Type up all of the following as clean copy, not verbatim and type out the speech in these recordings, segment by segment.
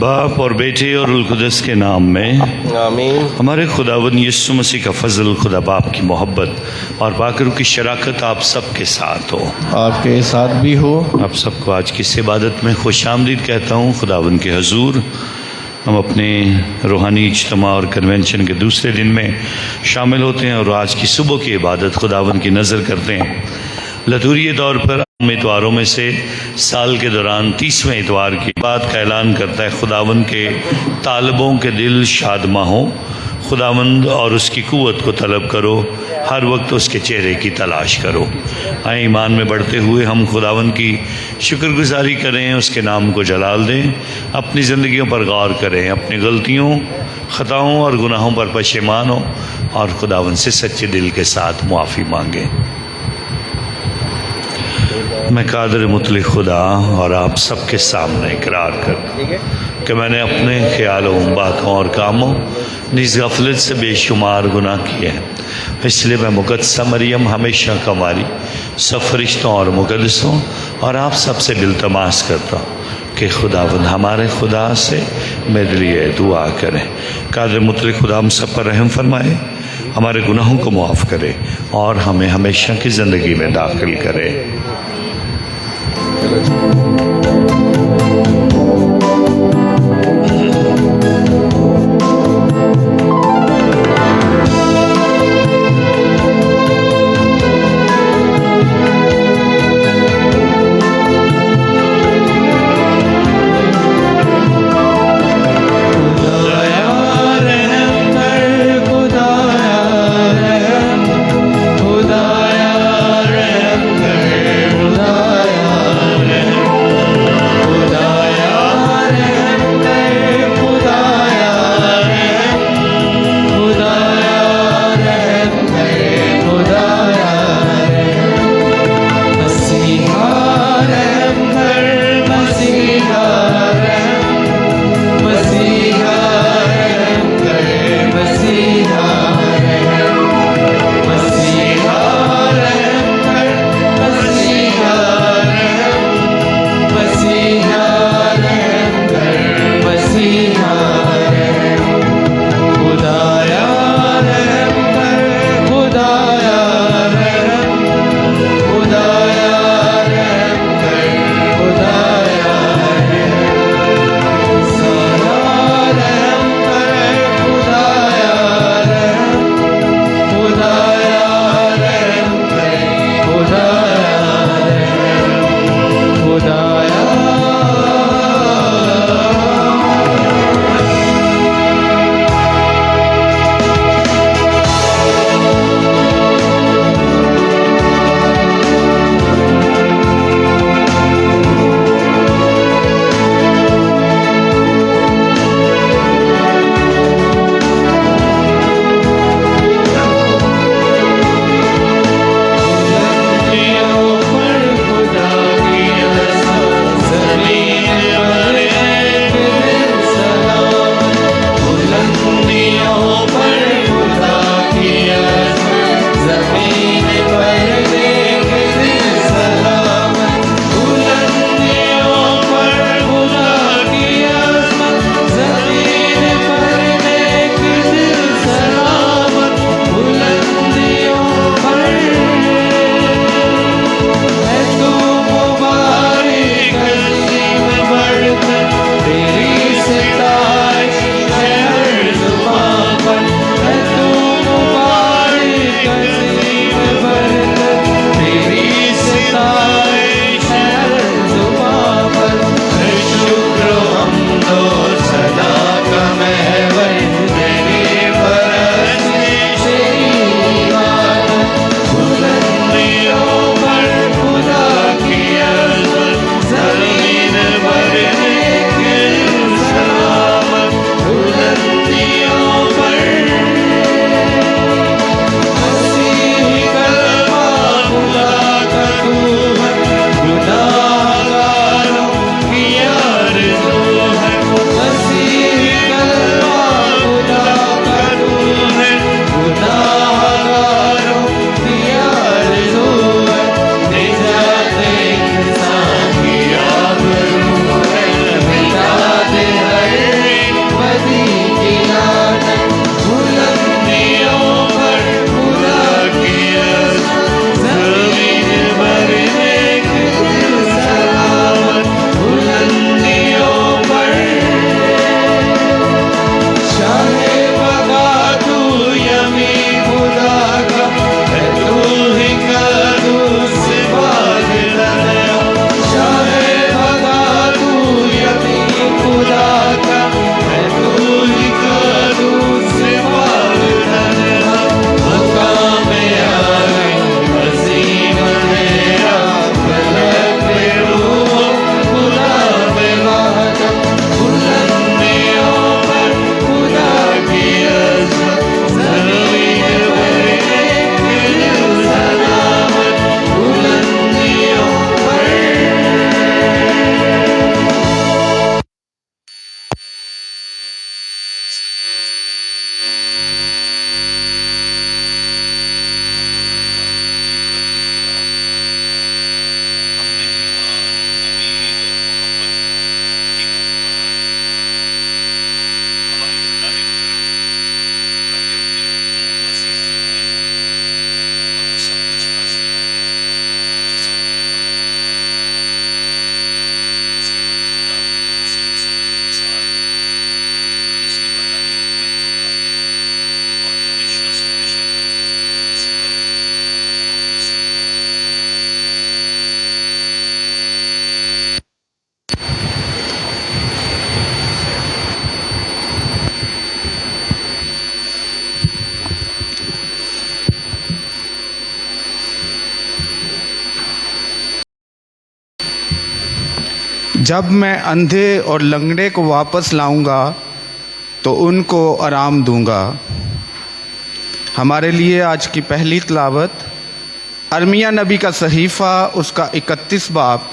बाप और बेटे और रुल कुदस के नाम में आमीन। हमारे खुदावंद यीशु मसीह का फजल, खुदा बाप की मोहब्बत और पाकरू की शराकत आप सबके साथ हो, आपके साथ भी हो। आप सबको आज की इस इबादत में खुशामदीद कहता हूँ। खुदावंद के हजूर हम अपने रूहानी इज्तिमा और कन्वेंशन के दूसरे दिन में शामिल होते हैं और आज की सुबह की इबादत खुदावंद की नज़र करते हैं। लतूरी तौर पर इतवारों में से साल के दौरान 30वें इतवार की बात का ऐलान करता है, खुदावंद के तालबों के दिल शादमा हो, खुदावंद और उसकी कुव्वत को तलब करो, हर वक्त उसके चेहरे की तलाश करो। आए ईमान में बढ़ते हुए हम खुदावंद की शुक्रगुजारी करें, उसके नाम को जलाल दें, अपनी ज़िंदगियों पर गौर करें, अपनी गलतियों, ख़ताओं और गुनाहों पर पशेमान हो और खुदावंद से सच्चे दिल के साथ मुआफ़ी मांगें। मैं कादिर मुतलक खुदा और आप सबके सामने इकरार कर कि मैंने अपने ख्यालों, बातों और कामों निज गफलत से बेशुमार गुनाह किए हैं। इसलिए मैं मुकद्दसा मरियम हमेशा कमारी सब फरिश्तों और मुकद्दसों और आप सबसे बिल्तमास करता हूँ कि खुदावंद हमारे खुदा से मेरे लिए दुआ करें। कादिर मुतलक खुदा हम सब पर रहम फरमाए, हमारे गुनाहों को माफ़ करे और हमें हमेशा की ज़िंदगी में दाखिल करे। जब मैं अंधे और लंगड़े को वापस लाऊंगा तो उनको आराम दूंगा। हमारे लिए आज की पहली तिलावत अरमिया नबी का सहीफ़ा उसका 31 बाब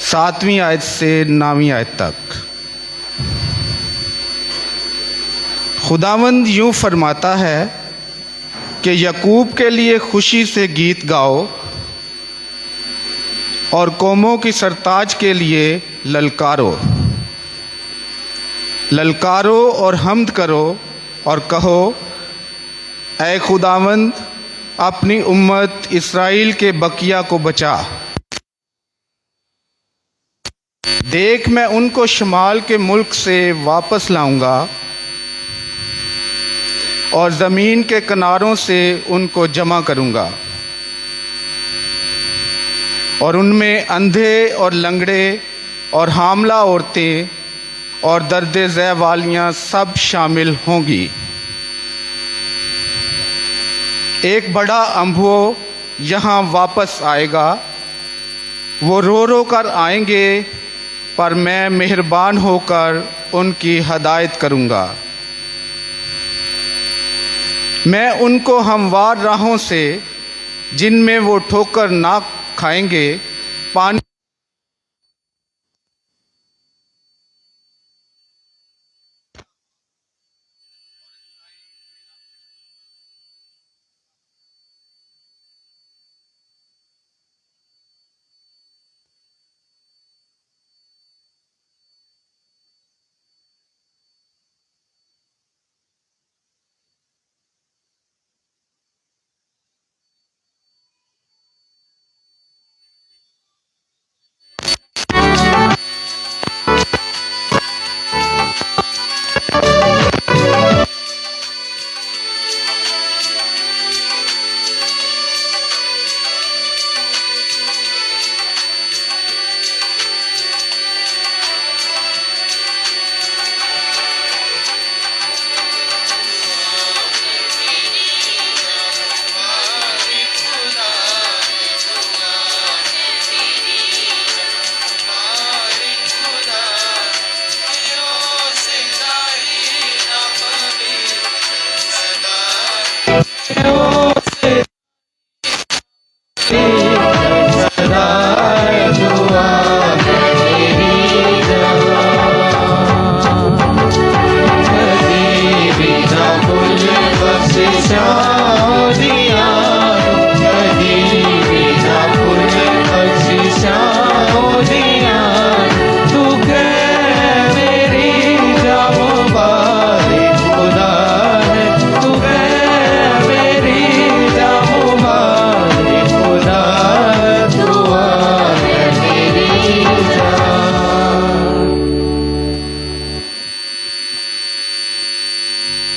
7वीं आयत से 9वीं आयत तक। खुदावंद यूँ फरमाता है कि यकूब के लिए खुशी से गीत गाओ और कौमों की सरताज के लिए ललकारो। ललकारो और हम्द करो और कहो, ऐ खुदावंद अपनी उम्मत इस्राएल के बकिया को बचा। देख मैं उनको शमाल के मुल्क से वापस लाऊंगा और ज़मीन के किनारों से उनको जमा करूंगा और उनमें अंधे और लंगड़े और हामला औरतें और दर्द ज़ै वालियाँ सब शामिल होंगी। एक बड़ा अम्भो यहाँ वापस आएगा, वो रो रो कर आएंगे, पर मैं मेहरबान होकर उनकी हदायत करूँगा। मैं उनको हमवार राहों से, जिनमें वो ठोकर ना खाएंगे, पानी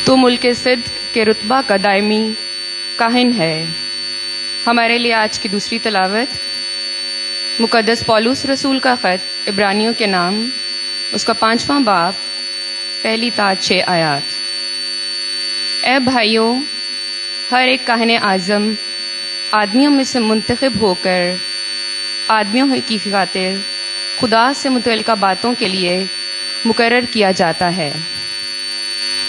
तो मुल्क सिद्ध के रुतबा का दायमी काहिन है। हमारे लिए आज की दूसरी तिलावत मुक़द्दस पौलुस रसूल का ख़त इब्रानियों के नाम उसका 5वां बाब पहली ता 6 आयात। ए भाइयों, हर एक काहिन आज़म आदमियों में से मुंतखब होकर आदमियों की खातिर खुदा से मुतअल्लिक़ा बातों के लिए मुकर्रर किया जाता है,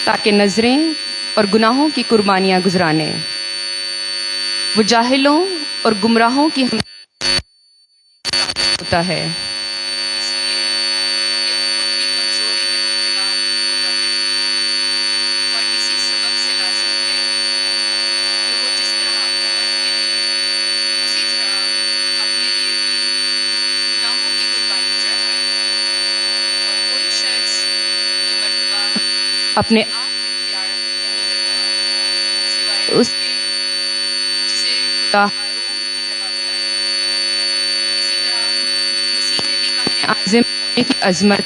ताकि नज़रें और गुनाहों की कुर्बानियाँ गुजराने वो जाहिलों और गुमराहों की हम होता है। अपने आप इख्तियार नहीं करता सिवाय उसके जिसे खुदा हारून की तरह बनाए। इसी तरह मसीह ने भी काहिन आज़म होने की अज़मत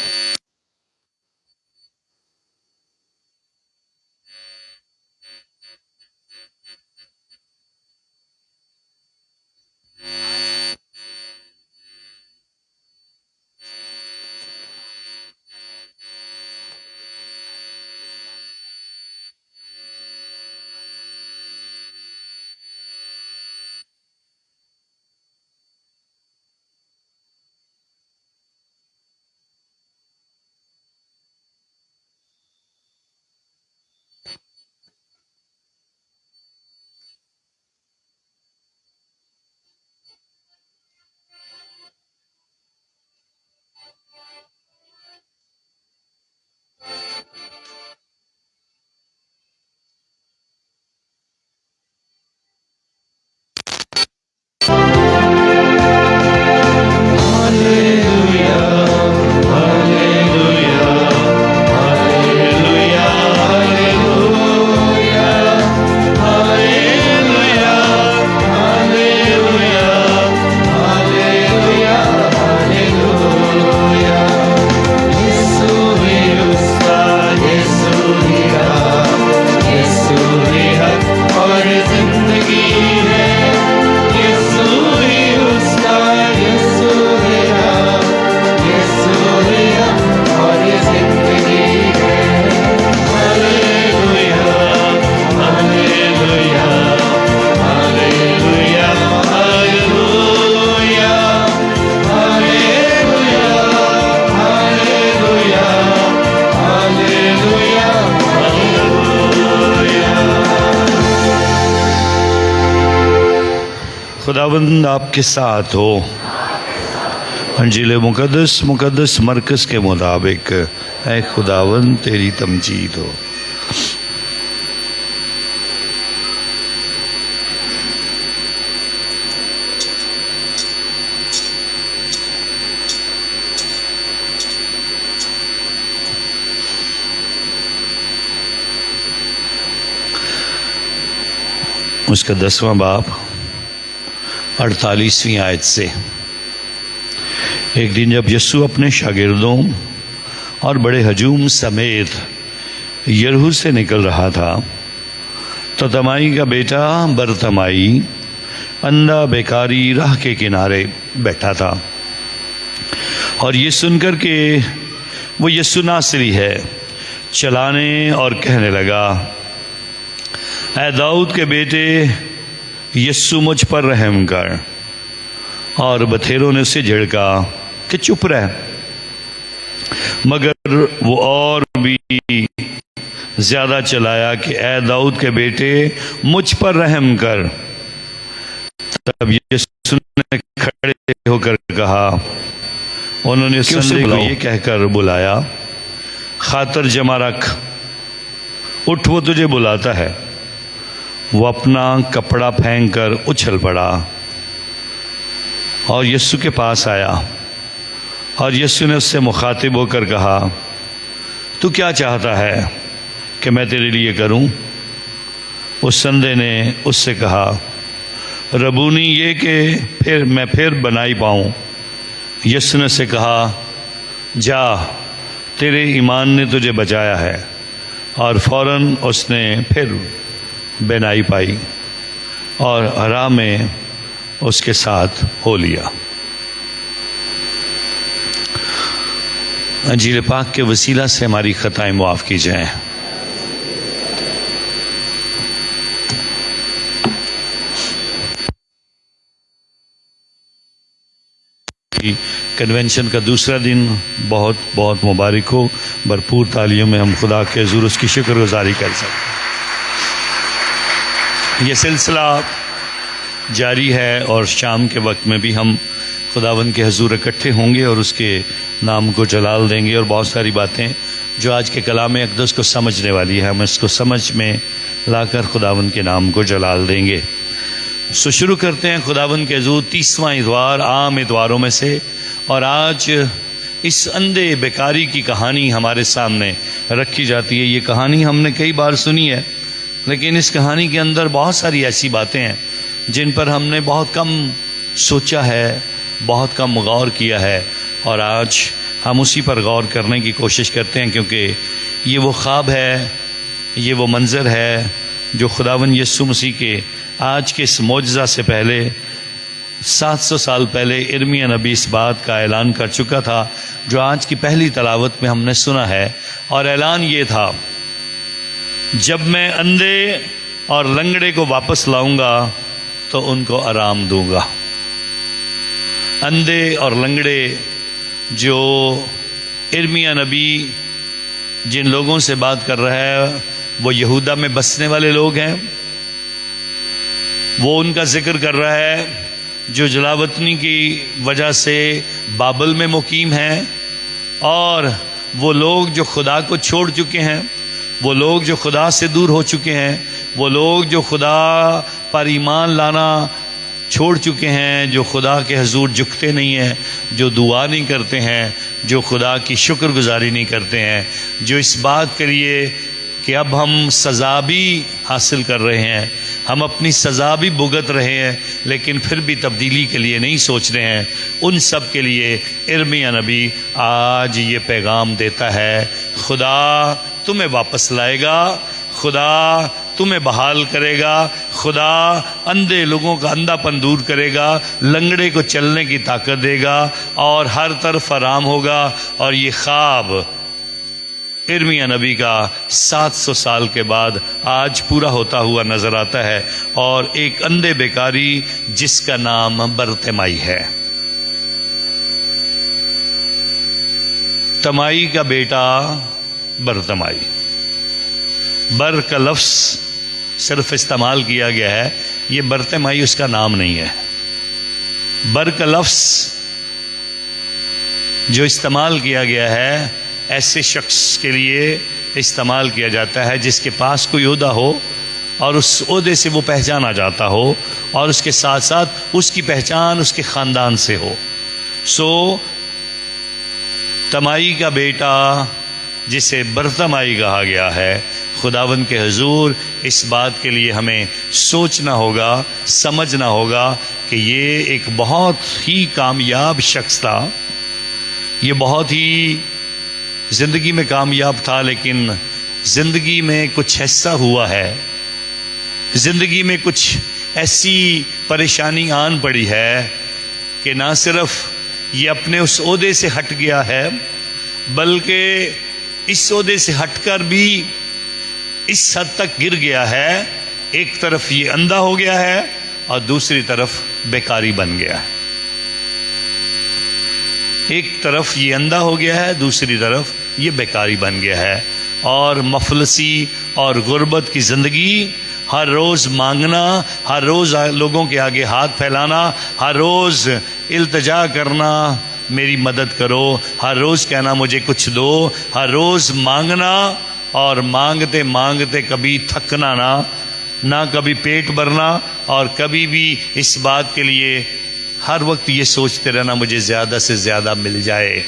खुदावंद आपके साथ हो। अंजील मुकद्दस मुकद्दस मरकज़ के मुताबिक ऐ खुदावंद तेरी तमजीद हो। उसका 10वां बाब 48वीं आयत से। एक दिन जब यीशु अपने शागिर्दों और बड़े हजूम समेत यरहू से निकल रहा था तो तमाई का बेटा बरतमाई अंधा बेकारी राह के किनारे बैठा था और ये सुनकर के वो यीशु नासरी है चलाने और कहने लगा, ऐ दाऊद के बेटे यीशु मुझ पर रहम कर। और बथेरों ने उसे झिड़का कि चुप रह, मगर वो और भी ज्यादा चिल्लाया कि ऐ दाऊद के बेटे मुझ पर रहम कर। तब यीशु ने खड़े होकर कहा, उन्होंने संदेह को ये कहकर बुलाया, खातर जमा रख, उठ वो तुझे बुलाता है। वो अपना कपड़ा फेंक कर उछल पड़ा और यीशु के पास आया और यीशु ने उससे मुखातिब होकर कहा, तू क्या चाहता है कि मैं तेरे लिए करूं? उस संदे ने उससे कहा, रबूनी, ये कि मैं फिर बनाई पाऊं। यीशु ने उससे कहा, जा, तेरे ईमान ने तुझे बचाया है। और फौरन उसने फिर बेनाई पाई और आराम में उसके साथ हो लिया। अंजील पाक के वसीला से हमारी खताएं मुआफ़ की जाएं। कन्वेंशन का दूसरा दिन बहुत बहुत मुबारक हो। भरपूर तालियों में हम खुदा के हुज़ूर उसकी शुक्रगुजारी कर सकते। ये सिलसिला जारी है और शाम के वक्त में भी हम खुदावंद के हुज़ूर इकट्ठे होंगे और उसके नाम को जलाल देंगे। और बहुत सारी बातें जो आज के कलाम अक़दस को समझने वाली है, हम इसको समझ में लाकर खुदावंद के नाम को जलाल देंगे। सो शुरू करते हैं खुदावंद के हुज़ूर 30वां इतवार आम इतवारों में से। और आज इस अंधे बेकारी की कहानी हमारे सामने रखी जाती है। ये कहानी हमने कई बार सुनी है, लेकिन इस कहानी के अंदर बहुत सारी ऐसी बातें हैं जिन पर हमने बहुत कम सोचा है, बहुत कम गौर किया है। और आज हम उसी पर गौर करने की कोशिश करते हैं, क्योंकि ये वो ख्वाब है, ये वो मंज़र है जो खुदावंद यीशु मसीह के आज के इस मौजज़ा से पहले 700 साल पहले इर्मिया नबी इस बात का ऐलान कर चुका था, जो आज की पहली तलावत में हमने सुना है। और ऐलान ये था, जब मैं अंधे और लंगड़े को वापस लाऊंगा तो उनको आराम दूंगा। अंधे और लंगड़े जो इर्मिया नबी जिन लोगों से बात कर रहा है वो यहूदा में बसने वाले लोग हैं। वो उनका जिक्र कर रहा है जो जलावतनी की वजह से बाबल में मुकीम हैं, और वो लोग जो खुदा को छोड़ चुके हैं, वो लोग जो खुदा से दूर हो चुके हैं, वो लोग जो खुदा पर ईमान लाना छोड़ चुके हैं, जो खुदा के हुजूर झुकते नहीं हैं, जो दुआ नहीं करते हैं, जो खुदा की शुक्रगुजारी नहीं करते हैं, जो इस बात के लिए कि अब हम सज़ा भी हासिल कर रहे हैं, हम अपनी सज़ा भी भुगत रहे हैं, लेकिन फिर भी तब्दीली के लिए नहीं सोच रहे हैं, उन सब के लिए इर्मिया नबी आज ये पैगाम देता है, खुदा तुम्हें वापस लाएगा, खुदा तुम्हें बहाल करेगा, खुदा अंधे लोगों का अंधापन दूर करेगा, लंगड़े को चलने की ताकत देगा और हर तरफ आराम होगा। और ये ख्वाब इर्मिया नबी का 700 साल के बाद आज पूरा होता हुआ नजर आता है। और एक अंधे बेकारी जिसका नाम बरतमाई है, तमाई का बेटा बरतमाई। बर का लफ्ज़ सिर्फ इस्तेमाल किया गया है, ये बरतमाई उसका नाम नहीं है। बर का लफ्ज़ जो इस्तेमाल किया गया है ऐसे शख्स के लिए इस्तेमाल किया जाता है जिसके पास कोई ओहदा हो और उस ओहदे से वो पहचाना जाता हो और उसके साथ साथ उसकी पहचान उसके ख़ानदान से हो। सो तमाई का बेटा जिसे बरतमाई कहा गया है, खुदावंद के हुजूर इस बात के लिए हमें सोचना होगा, समझना होगा कि ये एक बहुत ही कामयाब शख्स था। ये बहुत ही ज़िंदगी में कामयाब था, लेकिन ज़िंदगी में कुछ ऐसा हुआ है, ज़िंदगी में कुछ ऐसी परेशानी आन पड़ी है कि ना सिर्फ ये अपने उस ओहदे से हट गया है, बल्कि इस ओहदे से हटकर भी इस हद तक गिर गया है। एक तरफ ये अंधा हो गया है और दूसरी तरफ बेकारी बन गया है। एक तरफ ये अंधा हो गया है, दूसरी तरफ ये बेकारी बन गया है। और मफलसी और गुर्बत की ज़िंदगी, हर रोज़ मांगना, हर रोज़ लोगों के आगे हाथ फैलाना, हर रोज़ इल्तिजा करना मेरी मदद करो, हर रोज़ कहना मुझे कुछ दो, हर रोज़ मांगना और मांगते मांगते कभी थकना ना कभी पेट भरना और कभी भी इस बात के लिए हर वक्त ये सोचते रहना मुझे ज़्यादा से ज़्यादा मिल जाए,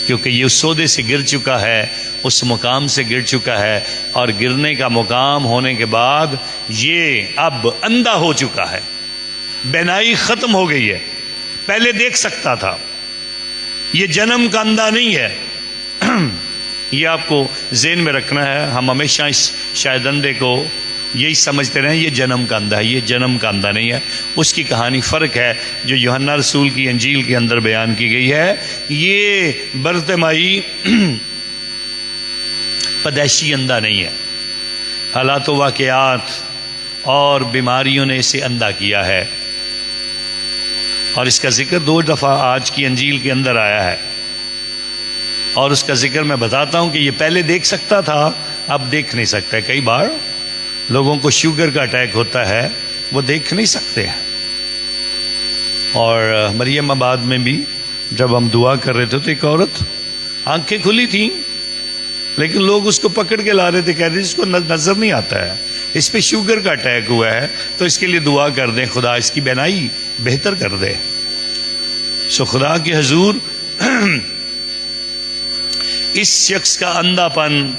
क्योंकि ये उस सौदे से गिर चुका है, उस मुकाम से गिर चुका है और गिरने का मुकाम होने के बाद ये अब अंधा हो चुका है। बेनाई ख़त्म हो गई है। पहले देख सकता था, ये जन्म का अंधा नहीं है। ये आपको ज़हन में रखना है। हम हमेशा इस शायद अंधे को यही समझते रहे ये जन्म का अंधा है, ये जन्म का अंधा नहीं है। उसकी कहानी फ़र्क है जो यूहन्ना रसूल की अंजील के अंदर बयान की गई है। ये बरतमाई पैदाइशी अंधा नहीं है, हालात व वाक़यात और बीमारियों ने इसे अंधा किया है। और इसका जिक्र 2 दफ़ा आज की अंजील के अंदर आया है और उसका जिक्र मैं बताता हूँ कि ये पहले देख सकता था, अब देख नहीं सकता है। कई बार लोगों को शुगर का अटैक होता है, वो देख नहीं सकते हैं। और मरियम आबाद में भी जब हम दुआ कर रहे थे तो एक औरत आंखें खुली थी, लेकिन लोग उसको पकड़ के ला रहे थे, कह रहे थे इसको नज़र नहीं आता है, इस पे शुगर का अटैक हुआ है, तो इसके लिए दुआ कर दें, खुदा इसकी बेनाई बेहतर कर दे। सो खुदा के हुजूर इस शख्स का अंधापन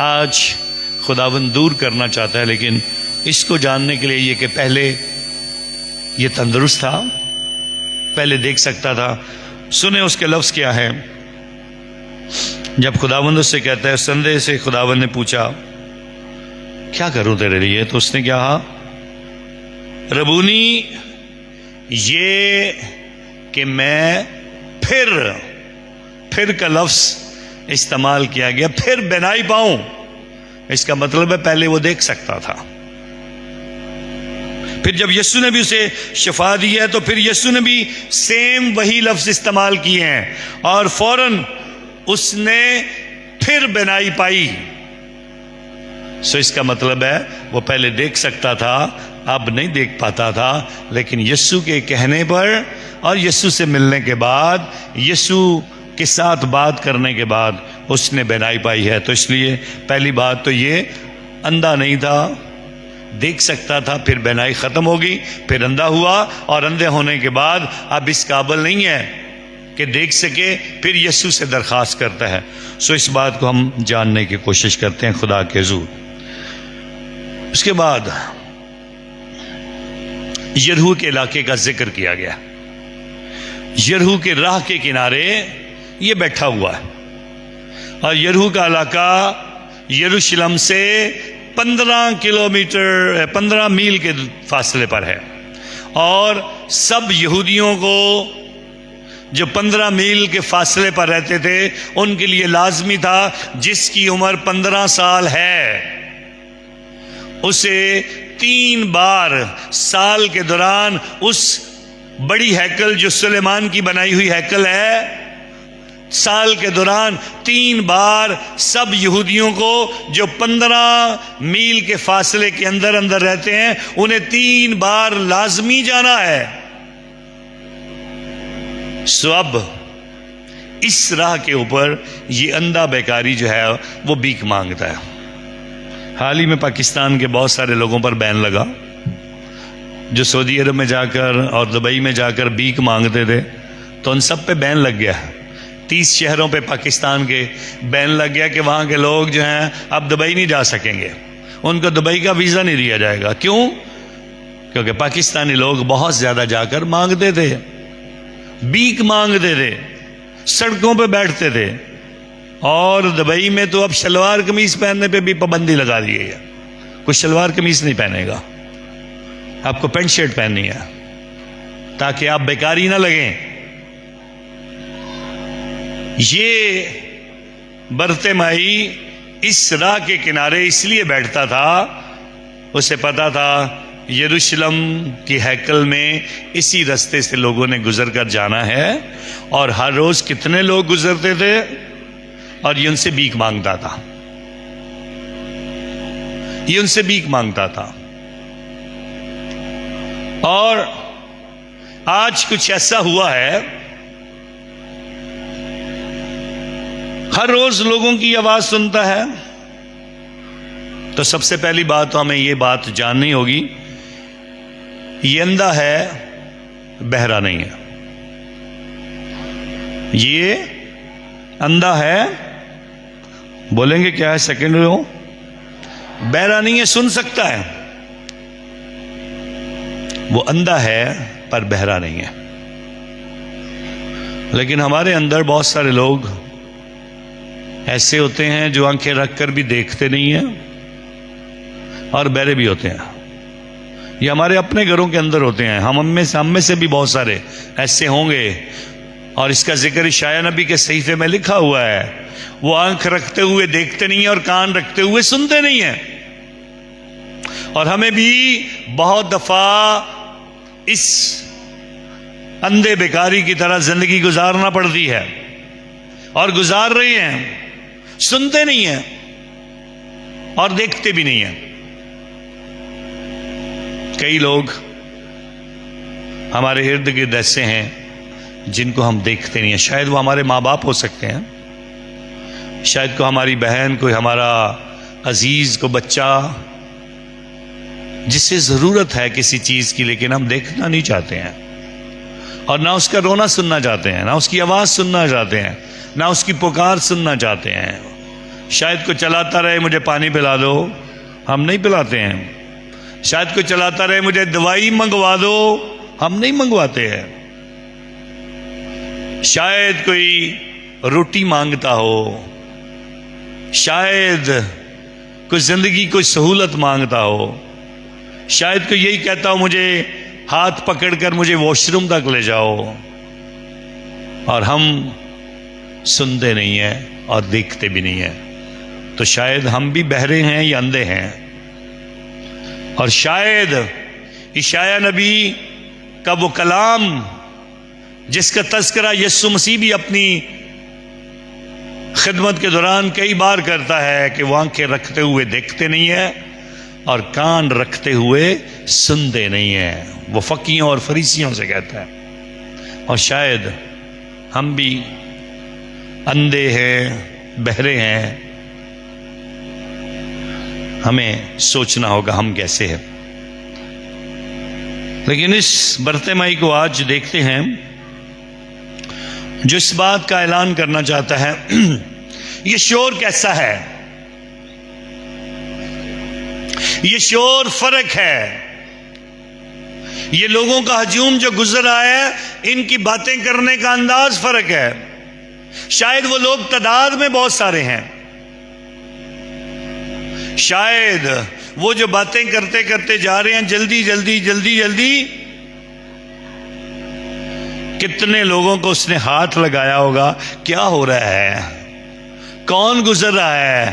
आज खुदावंद दूर करना चाहता है, लेकिन इसको जानने के लिए ये कि पहले ये तंदुरुस्त था, पहले देख सकता था। सुने उसके लफ्ज़ क्या है। जब खुदावंद उससे कहता है, संदेह से खुदावंद ने पूछा क्या करूं तेरे लिए, तो उसने क्या कहा, रबूनी, ये कि मैं फिर का लफ्ज़ इस्तेमाल किया गया, फिर बेनाई पाऊं। इसका मतलब है पहले वो देख सकता था, फिर जब यीशु ने भी उसे शिफा दी है तो फिर यीशु ने भी सेम वही लफ्ज़ इस्तेमाल किए हैं और फौरन उसने फिर बेनाई पाई। सो इसका मतलब है वो पहले देख सकता था, अब नहीं देख पाता था, लेकिन यीशु के कहने पर और यीशु से मिलने के बाद, यीशु के साथ बात करने के बाद उसने बेनाई पाई है। तो इसलिए पहली बात तो ये अंधा नहीं था, देख सकता था, फिर बेनाई ख़त्म हो गई, फिर अंधा हुआ और अंधे होने के बाद अब इस काबिल नहीं है कि देख सके, फिर यीशु से दरख्वास्त करता है। सो इस बात को हम जानने की कोशिश करते हैं खुदा के हुजूर। उसके बाद यरहू के इलाके का जिक्र किया गया। यरहू के राह के किनारे ये बैठा हुआ है और यरहू का इलाका यरूशलेम से 15 मील के फासले पर है और सब यहूदियों को जो 15 मील के फासले पर रहते थे उनके लिए लाजमी था जिसकी उम्र 15 साल है उसे 3 बार साल के दौरान उस बड़ी हैकल जो सुलेमान की बनाई हुई हैकल है साल के दौरान 3 बार सब यहूदियों को जो 15 मील के फासले के अंदर अंदर रहते हैं, उन्हें 3 बार लाजमी जाना है। सो अब इस राह के ऊपर ये अंधा बेकारी जो है वो भीख मांगता है। हाल ही में पाकिस्तान के बहुत सारे लोगों पर बैन लगा जो सऊदी अरब में जाकर और दुबई में जाकर भीख मांगते थे, तो उन सब पे बैन लग गया। 30 शहरों पे पाकिस्तान के बैन लग गया कि वहाँ के लोग जो हैं अब दुबई नहीं जा सकेंगे, उनको दुबई का वीज़ा नहीं दिया जाएगा। क्यों? क्योंकि पाकिस्तानी लोग बहुत ज़्यादा जाकर मांगते थे, भीख मांगते थे, सड़कों पे बैठते थे। और दुबई में तो अब शलवार कमीज पहनने पे भी पाबंदी लगा दी है। कोई शलवार कमीज नहीं पहनेगा, आपको पैंट शर्ट पहननी है ताकि आप बेकारी ना लगें। ये बरतेमाई इस राह के किनारे इसलिए बैठता था, उसे पता था यरूशलेम की हैकल में इसी रास्ते से लोगों ने गुजर कर जाना है, और हर रोज कितने लोग गुजरते थे और ये उनसे भीख मांगता था, ये उनसे भीख मांगता था। और आज कुछ ऐसा हुआ है, हर रोज लोगों की आवाज सुनता है। तो सबसे पहली बात तो हमें ये बात जाननी होगी, ये अंधा है, बहरा नहीं है। ये अंधा है, बोलेंगे क्या है सेकंड रो, बहरा नहीं है, सुन सकता है। वो अंधा है पर बहरा नहीं है। लेकिन हमारे अंदर बहुत सारे लोग ऐसे होते हैं जो आंखें रखकर भी देखते नहीं हैं और बहरे भी होते हैं। ये हमारे अपने घरों के अंदर होते हैं। हम में से भी बहुत सारे ऐसे होंगे, और इसका जिक्र इशाया नबी के सहीफे में लिखा हुआ है। वो आंख रखते हुए देखते नहीं है और कान रखते हुए सुनते नहीं है। और हमें भी बहुत दफा इस अंधे बेकारी की तरह जिंदगी गुजारना पड़ती है, और गुजार रहे हैं। सुनते नहीं हैं और देखते भी नहीं हैं। कई लोग हमारे इर्द गिर्द ऐसे हैं जिनको हम देखते नहीं हैं। शायद वो हमारे माँ बाप हो सकते हैं, शायद को हमारी बहन, कोई हमारा अजीज, को बच्चा जिससे ज़रूरत है किसी चीज़ की, लेकिन हम देखना नहीं चाहते हैं, और ना उसका रोना सुनना चाहते हैं, ना उसकी आवाज़ सुनना चाहते हैं, ना उसकी पुकार सुनना चाहते हैं। शायद को चलाता रहे, मुझे पानी पिला दो, हम नहीं पिलाते हैं। शायद को चलाता रहे, मुझे दवाई मंगवा दो, हम नहीं मंगवाते हैं। शायद कोई रोटी मांगता हो, शायद कोई जिंदगी कोई सहूलत मांगता हो, शायद कोई यही कहता हो मुझे हाथ पकड़कर मुझे वॉशरूम तक ले जाओ, और हम सुनते नहीं हैं और देखते भी नहीं हैं। तो शायद हम भी बहरे हैं या अंधे हैं। और शायद इशाया नबी का वो कलाम जिसका तज़किरा यीशु मसीह भी अपनी खिदमत के दौरान कई बार करता है कि वो आंखें रखते हुए देखते नहीं है और कान रखते हुए सुनते नहीं हैं। वो फकीयों और फरीसियों से कहता है। और शायद हम भी अंधे हैं, बहरे हैं। हमें सोचना होगा हम कैसे हैं। लेकिन इस बरतेमाई को आज देखते हैं जो इस बात का ऐलान करना चाहता है ये शोर कैसा है। ये शोर फर्क है। ये लोगों का हजूम जो गुजर रहा है, इनकी बातें करने का अंदाज फर्क है। शायद वो लोग तादाद में बहुत सारे हैं, शायद वो जो बातें करते करते जा रहे हैं जल्दी जल्दी जल्दी जल्दी, कितने लोगों को उसने हाथ लगाया होगा, क्या हो रहा है, कौन गुजर रहा है,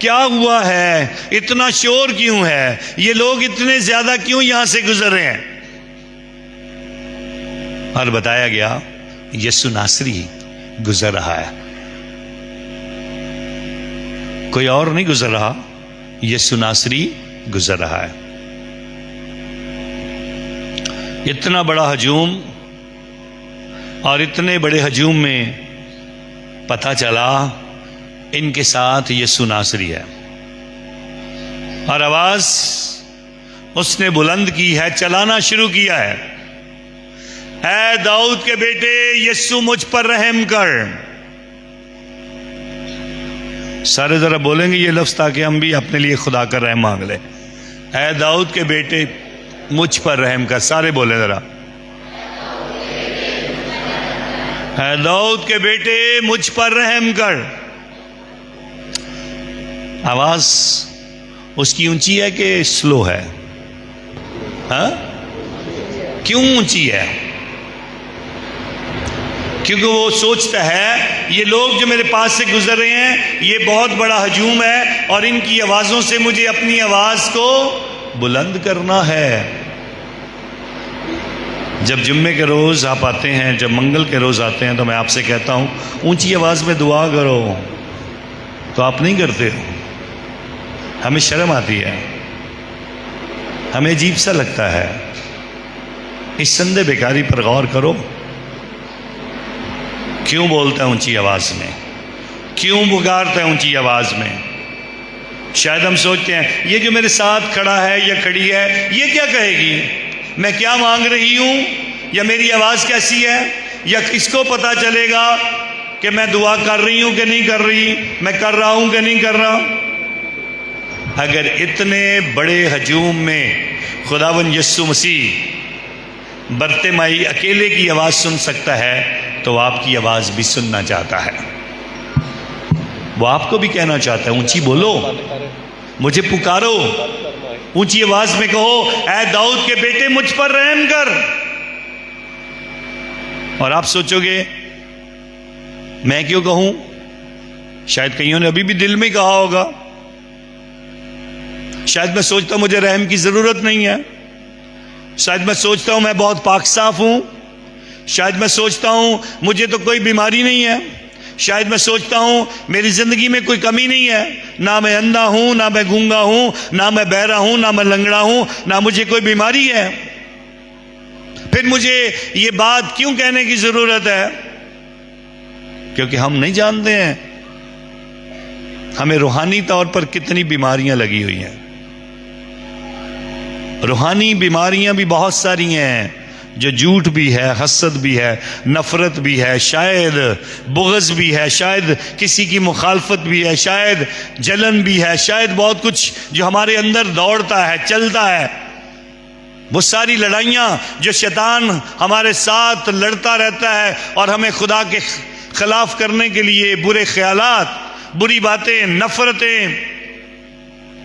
क्या हुआ है, इतना शोर क्यों है, ये लोग इतने ज्यादा क्यों यहां से गुजर रहे हैं। और बताया गया यीशु नासरी गुजर रहा है, कोई और नहीं गुजर रहा, यीशु नासरी गुजर रहा है। इतना बड़ा हजूम, और इतने बड़े हजूम में पता चला इनके साथ यीशु नासरी है, और आवाज उसने बुलंद की है, चलाना शुरू किया है, ऐ दाऊद के बेटे यीशु मुझ पर रहम कर। सारे जरा बोलेंगे ये लफ्ज ताकि हम भी अपने लिए खुदा का रहम मांग ले। ऐ दाऊद के बेटे मुझ पर रहम कर, सारे बोले जरा, ऐ दाऊद के बेटे मुझ पर रहम कर। आवाज उसकी ऊंची है कि स्लो है? हाँ, क्यों ऊंची है? क्योंकि वो सोचता है ये लोग जो मेरे पास से गुजर रहे हैं ये बहुत बड़ा हजूम है, और इनकी आवाजों से मुझे अपनी आवाज को बुलंद करना है। जब जुम्मे के रोज आप आते हैं, जब मंगल के रोज आते हैं, तो मैं आपसे कहता हूं ऊंची आवाज में दुआ करो, तो आप नहीं करते हो। हमें शर्म आती है, हमें अजीब सा लगता है। इस संदे बेकारी पर गौर करो, क्यों बोलता है ऊंची आवाज में, क्यों पुकारता है ऊंची आवाज में? शायद हम सोचते हैं ये जो मेरे साथ खड़ा है या खड़ी है ये क्या कहेगी, मैं क्या मांग रही हूं, या मेरी आवाज कैसी है, या किसको पता चलेगा कि मैं दुआ कर रही हूं कि नहीं कर रही, मैं कर रहा हूं कि नहीं कर रहा। अगर इतने बड़े हजूम में खुदावन यीशु मसीह बरतिमाई अकेले की आवाज सुन सकता है, तो आपकी आवाज भी सुनना चाहता है। वो आपको भी कहना चाहता है ऊंची बोलो, मुझे पुकारो, ऊंची आवाज में कहो ऐ दाऊद के बेटे मुझ पर रहम कर। और आप सोचोगे मैं क्यों कहूं? शायद कईयों ने अभी भी दिल में कहा होगा, शायद मैं सोचता हूं मुझे रहम की जरूरत नहीं है, शायद मैं सोचता हूं मैं बहुत पाक साफ हूं, शायद मैं सोचता हूं मुझे तो कोई बीमारी नहीं है, शायद मैं सोचता हूं मेरी जिंदगी में कोई कमी नहीं है, ना मैं अंधा हूं, ना मैं गूंगा हूं, ना मैं बहरा हूं, ना मैं लंगड़ा हूं, ना मुझे कोई बीमारी है। फिर मुझे ये बात क्यों कहने की जरूरत है? क्योंकि हम नहीं जानते हैं हमें रूहानी तौर पर कितनी बीमारियां लगी हुई हैं। रूहानी बीमारियां भी बहुत सारी हैं, जो झूठ भी है, हसद भी है, नफरत भी है, शायद बुग़्ज़ भी है, शायद किसी की मुखालफत भी है, शायद जलन भी है, शायद बहुत कुछ जो हमारे अंदर दौड़ता है, चलता है। वो सारी लड़ाइयाँ जो शैतान हमारे साथ लड़ता रहता है और हमें खुदा के खिलाफ करने के लिए बुरे ख्यालात, बुरी बातें, नफरतें,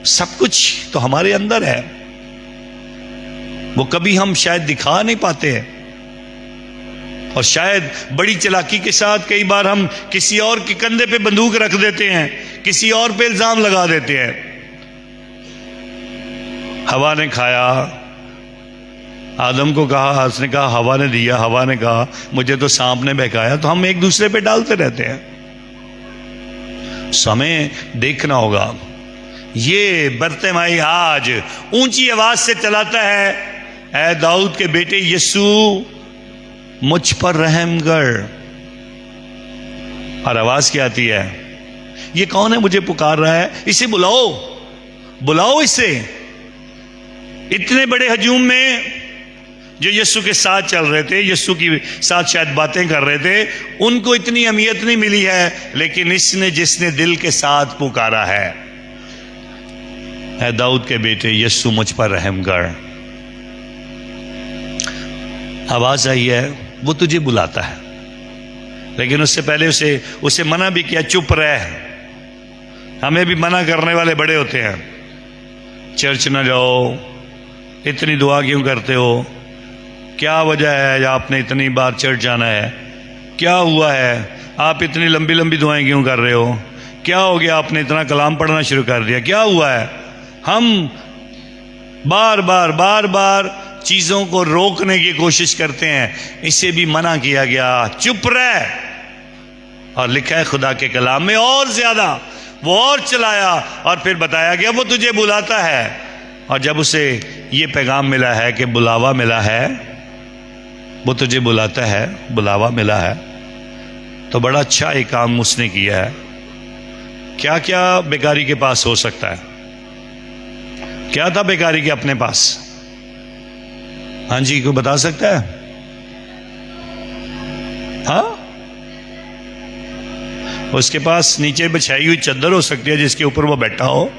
सब कुछ तो हमारे अंदर है। वो कभी हम शायद दिखा नहीं पाते हैं, और शायद बड़ी चालाकी के साथ कई बार हम किसी और के कंधे पे बंदूक रख देते हैं, किसी और पे इल्जाम लगा देते हैं। हवा ने खाया, आदम को कहा, उसने कहा हवा ने दिया, हवा ने कहा मुझे तो सांप ने बहकाया, तो हम एक दूसरे पे डालते रहते हैं। समय देखना होगा। ये बरतिमाई आज ऊंची आवाज से चलाता है, ऐ दाऊद के बेटे यीशु मुझ पर रहम कर। और आवाज क्या आती है? ये कौन है मुझे पुकार रहा है? इसे बुलाओ, बुलाओ इसे। इतने बड़े हजूम में जो यीशु के साथ चल रहे थे, यीशु की साथ शायद बातें कर रहे थे, उनको इतनी अहमियत नहीं मिली है, लेकिन इसने जिसने दिल के साथ पुकारा है, ऐ दाऊद के बेटे यीशु मुझ पर रहम कर। आवाज आई है, वो तुझे बुलाता है, लेकिन उससे पहले उसे मना भी किया, चुप रह। हमें भी मना करने वाले बड़े होते हैं, चर्च ना जाओ, इतनी दुआ क्यों करते हो, क्या वजह है आपने इतनी बार चर्च जाना है, क्या हुआ है, आप इतनी लंबी लंबी दुआएं क्यों कर रहे हो, क्या हो गया आपने इतना कलाम पढ़ना शुरू कर दिया, क्या हुआ है। हम बार बार चीज़ों को रोकने की कोशिश करते हैं। इसे भी मना किया गया, चुप रह। और लिखा है खुदा के कलाम में और ज्यादा वो और चलाया और फिर बताया गया वो तुझे बुलाता है। और जब उसे ये पैगाम मिला है कि बुलावा मिला है, वो तुझे बुलाता है, बुलावा मिला है, तो बड़ा अच्छा एक काम उसने किया है। क्या क्या बेकारी के पास हो सकता है? क्या था बेकारी के अपने पास? हाँ जी, कोई बता सकता है? हाँ, उसके पास नीचे बिछाई हुई चादर हो सकती है जिसके ऊपर वो बैठा हो।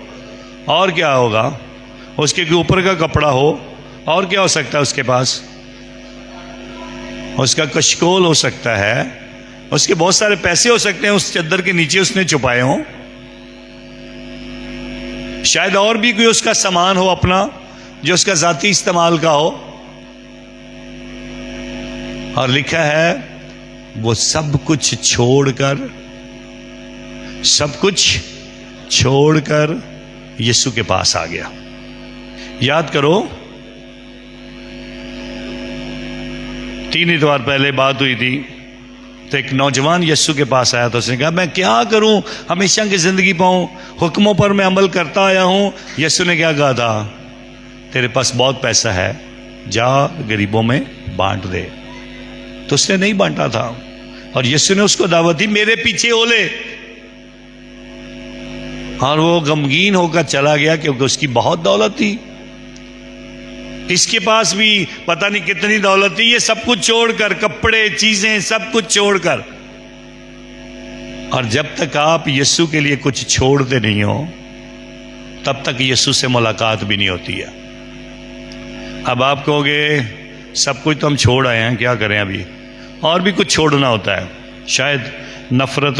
और क्या होगा? उसके ऊपर का कपड़ा हो। और क्या हो सकता है उसके पास? उसका कशकोल हो सकता है। उसके बहुत सारे पैसे हो सकते हैं उस चादर के नीचे उसने छुपाए हों। शायद और भी कोई उसका सामान हो अपना जो उसका जाती इस्तेमाल का हो। और लिखा है वो सब कुछ छोड़कर यीशु के पास आ गया। याद करो, 3 इतवार पहले बात हुई थी, तो एक नौजवान यीशु के पास आया तो उसने कहा मैं क्या करूं, हमेशा की जिंदगी पाऊं, हुक्मों पर मैं अमल करता आया हूं। यीशु ने क्या कहा था? तेरे पास बहुत पैसा है, जा गरीबों में बांट दे। तो उसने नहीं बांटा था और यीशु ने उसको दावत दी, मेरे पीछे हो ले। और वो गमगीन होकर चला गया क्योंकि उसकी बहुत दौलत थी। इसके पास भी पता नहीं कितनी दौलत थी। ये सब कुछ छोड़कर, कपड़े, चीजें, सब कुछ छोड़कर। और जब तक आप यीशु के लिए कुछ छोड़ते नहीं हो तब तक यीशु से मुलाकात भी नहीं होती है। अब आप कहोगे सब कुछ तो हम छोड़ आए हैं, क्या करें अभी? और भी कुछ छोड़ना होता है। शायद नफरत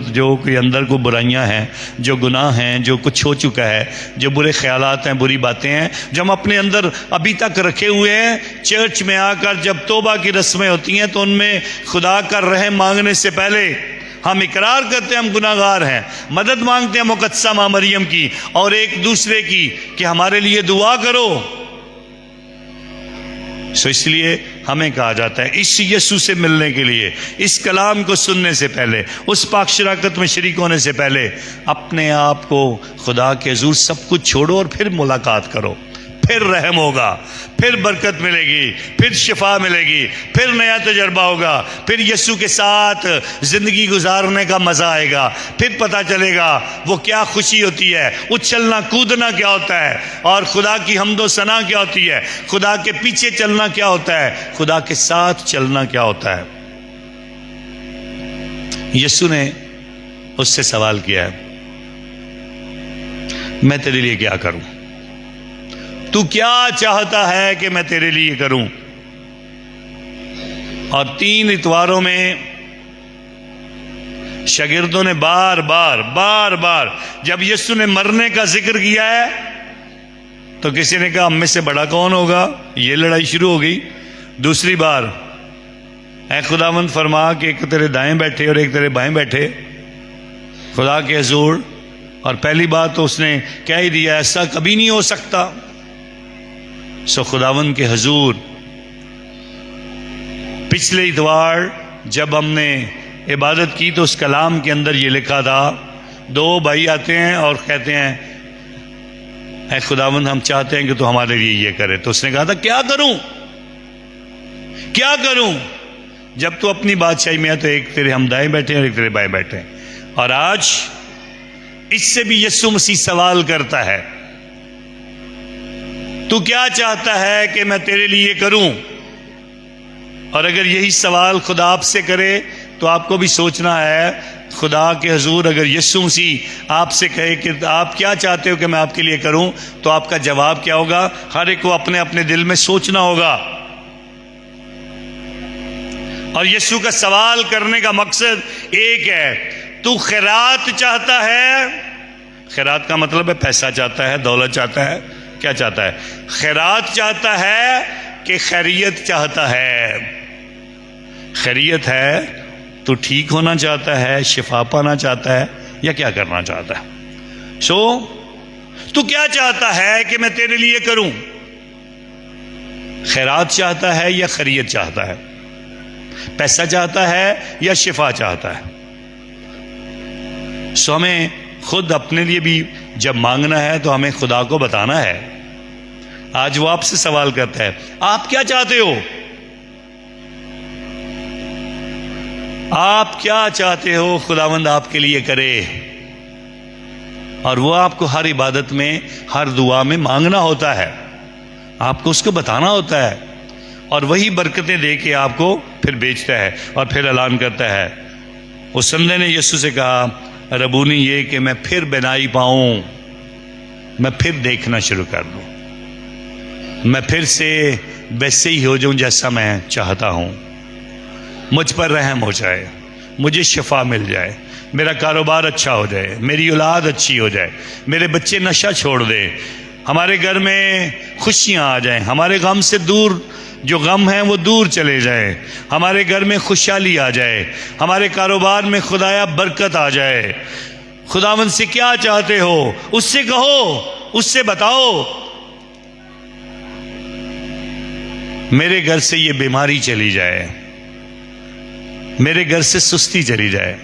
जो कोई अंदर को बुराइयां हैं, जो गुनाह हैं, जो कुछ हो चुका है, जो बुरे ख्यालात हैं, बुरी बातें हैं जो हम अपने अंदर अभी तक रखे हुए हैं। चर्च में आकर जब तौबा की रस्में होती हैं तो उनमें खुदा का रहम मांगने से पहले हम इकरार करते हैं हम गुनाहगार हैं, मदद मांगते हैं मुकद्दसा मां मरियम की और एक दूसरे की कि हमारे लिए दुआ करो। सो इसलिए हमें कहा जाता है इस यीशु से मिलने के लिए, इस कलाम को सुनने से पहले, उस पाक शराकत में शरीक होने से पहले अपने आप को खुदा के हुजूर सब कुछ छोड़ो और फिर मुलाकात करो। फिर रहम होगा, फिर बरकत मिलेगी, फिर शिफा मिलेगी, फिर नया तजर्बा होगा, फिर यीशु के साथ जिंदगी गुजारने का मजा आएगा। फिर पता चलेगा वो क्या खुशी होती है, उछलना कूदना क्या होता है, और खुदा की हम्दो सना क्या होती है, खुदा के पीछे चलना क्या होता है, खुदा के साथ चलना क्या होता है। यीशु ने उससे सवाल किया है, मैं तेरे लिए क्या करूं? तू क्या चाहता है कि मैं तेरे लिए करूं? और 3 इतवारों में शागिर्दों ने बार बार जब यीशु ने मरने का जिक्र किया है तो किसी ने कहा हम में से बड़ा कौन होगा। ये लड़ाई शुरू हो गई। दूसरी बार, ऐ खुदावंद फरमा कि एक तेरे दाएं बैठे और एक तेरे बाएं बैठे खुदा के हुजूर। और पहली बात तो उसने कह ही दिया, ऐसा कभी नहीं हो सकता। सो खुदावंद के हुजूर पिछले इतवार जब हमने इबादत की तो उस कलाम के अंदर ये लिखा था, 2 भाई आते हैं और कहते हैं ऐ खुदावंद हम चाहते हैं कि तू हमारे लिए ये करे। तो उसने कहा था क्या करूं, क्या करूं? जब तू अपनी बादशाही में है तो एक तेरे हम दाएं बैठे और एक तेरे बाएं बैठे। और आज इससे भी यीशु मसीह सवाल करता है, तू क्या चाहता है कि मैं तेरे लिए करूं? और अगर यही सवाल खुदा आपसे करे तो आपको भी सोचना है, खुदा के हुजूर अगर यीशु मसीह आपसे कहे कि आप क्या चाहते हो कि मैं आपके लिए करूं, तो आपका जवाब क्या होगा? हर एक को अपने अपने दिल में सोचना होगा। और यीशु का सवाल करने का मकसद एक है, तू खैरात चाहता है? खैरात का मतलब है पैसा चाहता है, दौलत चाहता है, क्या चाहता है? खैरात चाहता है कि खैरियत चाहता है? खैरियत है तो ठीक होना चाहता है, शिफा पाना चाहता है, या क्या करना चाहता है? सो तू क्या चाहता है कि मैं तेरे लिए करूं? खैरात चाहता है या खैरियत चाहता है? पैसा चाहता है या शिफा चाहता है? सो हमें खुद अपने लिए भी जब मांगना है तो हमें खुदा को बताना है। आज वो आपसे सवाल करता है, आप क्या चाहते हो? आप क्या चाहते हो खुदावंद आपके लिए करे? और वो आपको हर इबादत में, हर दुआ में मांगना होता है, आपको उसको बताना होता है, और वही बरकतें दे के आपको फिर बेचता है और फिर ऐलान करता है। उस बंदे ने यीशु से कहा, रबूनी, ये कि मैं फिर बिनाई पाऊं, मैं फिर देखना शुरू कर दूं, मैं फिर से वैसे ही हो जाऊं जैसा मैं चाहता हूं, मुझ पर रहम हो जाए, मुझे शिफा मिल जाए, मेरा कारोबार अच्छा हो जाए, मेरी औलाद अच्छी हो जाए, मेरे बच्चे नशा छोड़ दे, हमारे घर में खुशियां आ जाएं, हमारे गम से दूर जो गम है वो दूर चले जाए, हमारे घर में खुशहाली आ जाए, हमारे कारोबार में खुदाया बरकत आ जाए। खुदावंद से क्या चाहते हो? उससे कहो, उससे बताओ, मेरे घर से ये बीमारी चली जाए, मेरे घर से सुस्ती चली जाए,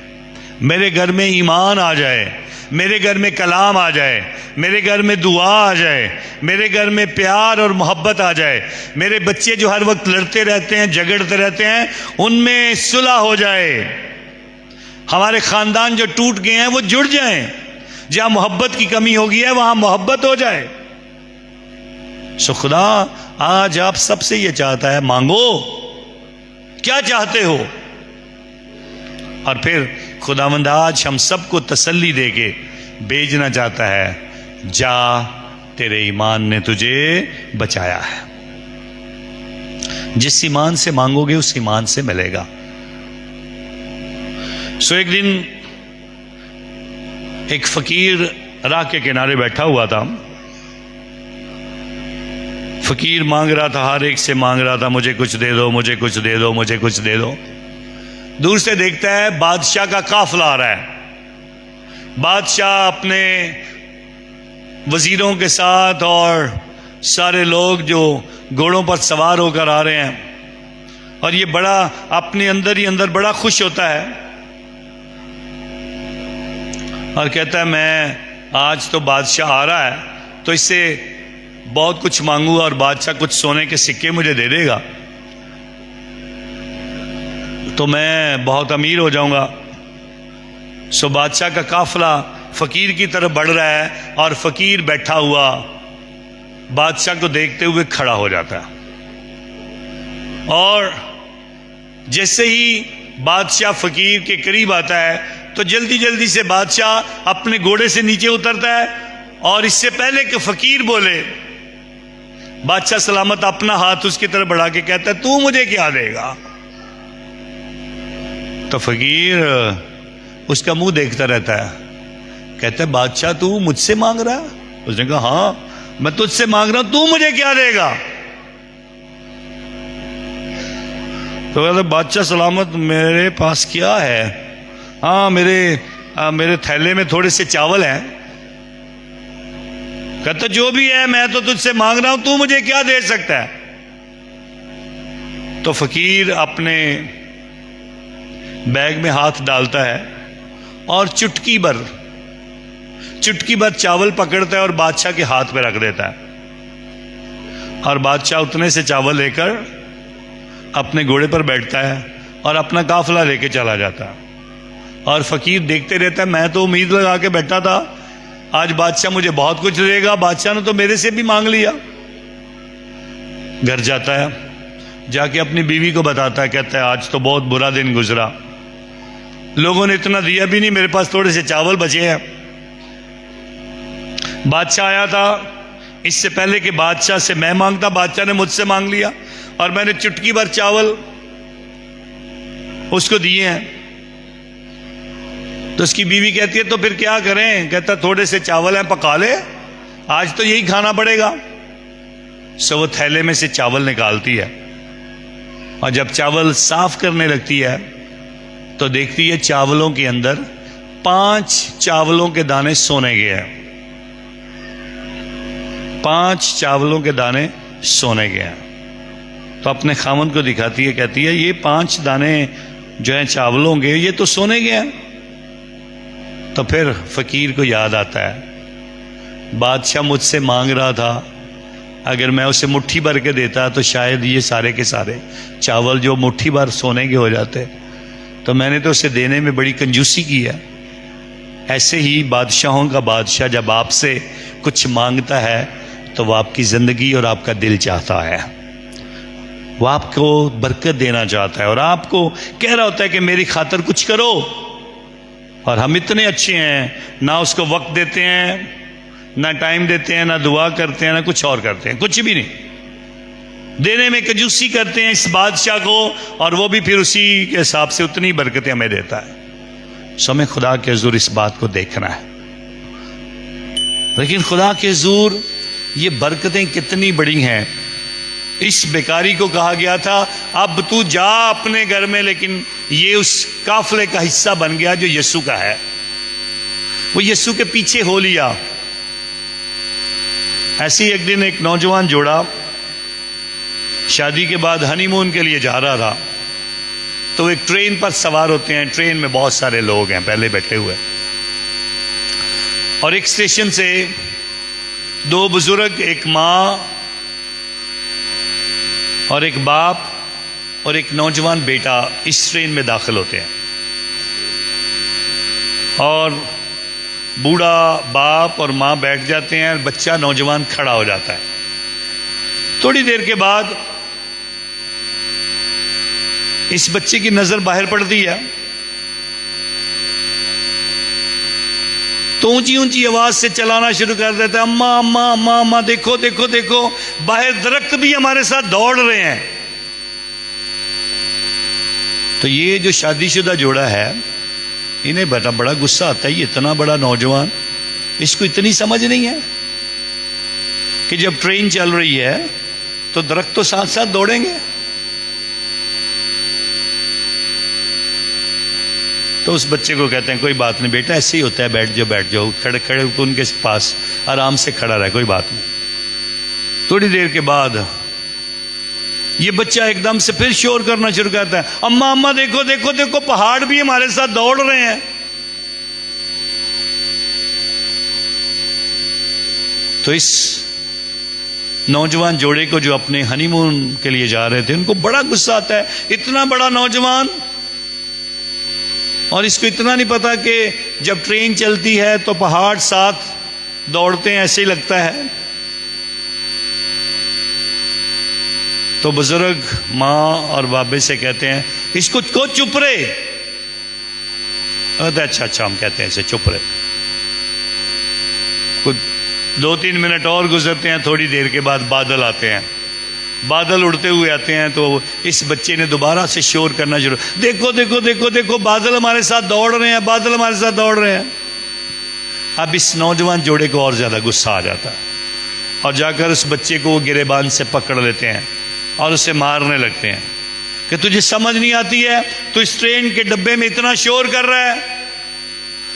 मेरे घर में ईमान आ जाए, मेरे घर में कलाम आ जाए, मेरे घर में दुआ आ जाए, मेरे घर में प्यार और मोहब्बत आ जाए, मेरे बच्चे जो हर वक्त लड़ते रहते हैं, झगड़ते रहते हैं, उनमें सुलह हो जाए, हमारे खानदान जो टूट गए हैं वो जुड़ जाएं, जहां मोहब्बत की कमी हो गई है वहां मोहब्बत हो जाए। सो खुदा आज आप सबसे ये चाहता है, मांगो, क्या चाहते हो? और फिर खुदावंद आज हम सबको तसल्ली देके भेजना चाहता है, जा, तेरे ईमान ने तुझे बचाया है। जिस ईमान से मांगोगे उस ईमान से मिलेगा। सो एक दिन एक फकीर राह के किनारे बैठा हुआ था। फकीर मांग रहा था, हर एक से मांग रहा था, मुझे कुछ दे दो, मुझे कुछ दे दो, मुझे कुछ दे दो। दूर से देखता है बादशाह का काफिला आ रहा है। बादशाह अपने वजीरों के साथ और सारे लोग जो घोड़ों पर सवार होकर आ रहे हैं, और ये बड़ा अपने अंदर ही अंदर बड़ा खुश होता है और कहता है, मैं आज तो बादशाह आ रहा है तो इससे बहुत कुछ मांगूंगा और बादशाह कुछ सोने के सिक्के मुझे दे देगा तो मैं बहुत अमीर हो जाऊंगा। सो बादशाह का काफिला फकीर की तरफ बढ़ रहा है और फकीर बैठा हुआ बादशाह को देखते हुए खड़ा हो जाता है, और जैसे ही बादशाह फकीर के करीब आता है तो जल्दी जल्दी से बादशाह अपने घोड़े से नीचे उतरता है, और इससे पहले कि फकीर बोले, बादशाह सलामत अपना हाथ उसकी तरफ बढ़ा के कहता है, तू मुझे क्या देगा? तो फकीर उसका मुंह देखता रहता है, कहता है, बादशाह तू मुझसे मांग रहा है? उसने कहा, हाँ मैं तुझसे मांग रहा हूं, तू मुझे क्या देगा? तो कहता, बादशाह सलामत मेरे पास क्या है? हाँ मेरे थैले में थोड़े से चावल हैं। कहता, जो भी है मैं तो तुझसे मांग रहा हूं, तू मुझे क्या दे सकता है? तो फकीर अपने बैग में हाथ डालता है और चुटकी भर चावल पकड़ता है और बादशाह के हाथ पे रख देता है, और बादशाह उतने से चावल लेकर अपने घोड़े पर बैठता है और अपना काफिला लेके चला जाता है। और फकीर देखते रहता है, मैं तो उम्मीद लगा के बैठा था आज बादशाह मुझे बहुत कुछ देगा, बादशाह ने तो मेरे से भी मांग लिया। घर जाता है, जाके अपनी बीवी को बताता है, कहता है, आज तो बहुत बुरा दिन गुजरा, लोगों ने इतना दिया भी नहीं, मेरे पास थोड़े से चावल बचे हैं। बादशाह आया था, इससे पहले कि बादशाह से मैं मांगता बादशाह ने मुझसे मांग लिया, और मैंने चुटकी भर चावल उसको दिए हैं। तो उसकी बीवी कहती है, तो फिर क्या करें? कहता, थोड़े से चावल हैं, पका ले, आज तो यही खाना पड़ेगा। सो वो थैले में से चावल निकालती है, और जब चावल साफ करने लगती है तो देखती है चावलों के अंदर 5 चावलों के दाने सोने के हैं। 5 चावलों के दाने सोने के हैं। तो अपने खामन को दिखाती है, कहती है, ये 5 दाने जो हैं चावलों के, ये तो सोने के हैं। तो फिर फ़कीर को याद आता है, बादशाह मुझसे मांग रहा था, अगर मैं उसे मुट्ठी भर के देता तो शायद ये सारे के सारे चावल जो मुट्ठी भर सोने के हो जाते, तो मैंने तो उसे देने में बड़ी कंजूसी की है। ऐसे ही बादशाहों का बादशाह जब आपसे कुछ मांगता है तो वह आपकी ज़िंदगी और आपका दिल चाहता है, वह आपको बरकत देना चाहता है और आपको कह रहा होता है कि मेरी खातिर कुछ करो। और हम इतने अच्छे हैं, ना उसको वक्त देते हैं, ना टाइम देते हैं, ना दुआ करते हैं, ना कुछ और करते हैं, कुछ भी नहीं। देने में कंजूसी करते हैं इस बादशाह को, और वो भी फिर उसी के हिसाब से उतनी बरकतें हमें देता है। सो हमें खुदा के हुजूर इस बात को देखना है। लेकिन खुदा के हुजूर ये बरकतें कितनी बड़ी हैं। इस बेकारी को कहा गया था अब तू जा अपने घर में, लेकिन ये उस काफले का हिस्सा बन गया जो यीशु का है। वो यीशु के पीछे हो लिया। ऐसे ही एक दिन एक नौजवान जोड़ा शादी के बाद हनीमून के लिए जा रहा था, तो एक ट्रेन पर सवार होते हैं। ट्रेन में बहुत सारे लोग हैं पहले बैठे हुए, और एक स्टेशन से दो बुजुर्ग, एक माँ और एक बाप और एक नौजवान बेटा इस ट्रेन में दाखिल होते हैं। और बूढ़ा बाप और माँ बैठ जाते हैं, बच्चा नौजवान खड़ा हो जाता है। थोड़ी देर के बाद इस बच्चे की नजर बाहर पड़ती है, तो ऊंची ऊंची आवाज से चलाना शुरू कर देता है, अम्मा अम्मा अम्मा अम्मा, देखो देखो देखो, बाहर दरख्त भी हमारे साथ दौड़ रहे हैं। तो ये जो शादीशुदा जोड़ा है, इन्हें बड़ा गुस्सा आता है। ये इतना बड़ा नौजवान, इसको इतनी समझ नहीं है कि जब ट्रेन चल रही है तो दरख्त तो साथ साथ दौड़ेंगे। तो उस बच्चे को कहते हैं कोई बात नहीं बेटा, ऐसे ही होता है, बैठ जाओ बैठ जाओ, खड़े खड़े उनके पास आराम से खड़ा रहे, कोई बात नहीं। थोड़ी देर के बाद ये बच्चा एकदम से फिर शोर करना शुरू करता है, अम्मा अम्मा देखो देखो देखो, पहाड़ भी हमारे साथ दौड़ रहे हैं। तो इस नौजवान जोड़े को जो अपने हनीमून के लिए जा रहे थे, उनको बड़ा गुस्सा आता है, इतना बड़ा नौजवान, और इसको इतना नहीं पता कि जब ट्रेन चलती है तो पहाड़ साथ दौड़ते हैं, ऐसे ही लगता है। तो बुजुर्ग माँ और बाबे से कहते हैं इसको को चुप रहे। अच्छा अच्छा, हम कहते हैं इसे चुप रहे। कुछ 2-3 मिनट और गुजरते हैं। थोड़ी देर के बाद बादल आते हैं, बादल उड़ते हुए आते हैं। तो इस बच्चे ने दोबारा से शोर करना शुरू, देखो देखो देखो देखो, बादल हमारे साथ दौड़ रहे हैं, बादल हमारे साथ दौड़ रहे हैं। अब इस नौजवान जोड़े को और ज्यादा गुस्सा आ जाता है, और जाकर उस बच्चे को गिरेबान से पकड़ लेते हैं और उसे मारने लगते हैं कि तुझे समझ नहीं आती है, तो इस ट्रेन के डब्बे में इतना शोर कर रहा है।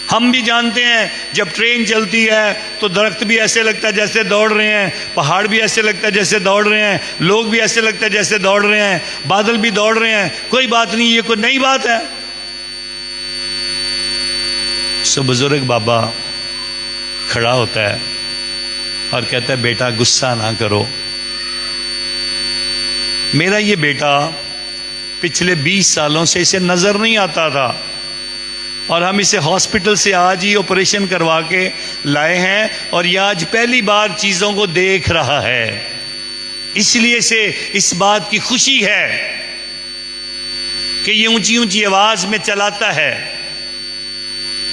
हम भी जानते हैं जब ट्रेन चलती है तो दरख्त भी ऐसे लगता है जैसे दौड़ रहे हैं, पहाड़ भी ऐसे लगता है जैसे दौड़ रहे हैं, लोग भी ऐसे लगता है जैसे दौड़ रहे हैं, बादल भी दौड़ रहे हैं। कोई बात नहीं, ये कोई नई बात है। सो बुजुर्ग बाबा खड़ा होता है और कहता है बेटा गुस्सा ना करो, मेरा ये बेटा पिछले 20 सालों से इसे नजर नहीं आता था, और हम इसे हॉस्पिटल से आज ही ऑपरेशन करवा के लाए हैं, और ये आज पहली बार चीज़ों को देख रहा है, इसलिए इसे इस बात की खुशी है कि ये ऊंची ऊंची आवाज में चलाता है।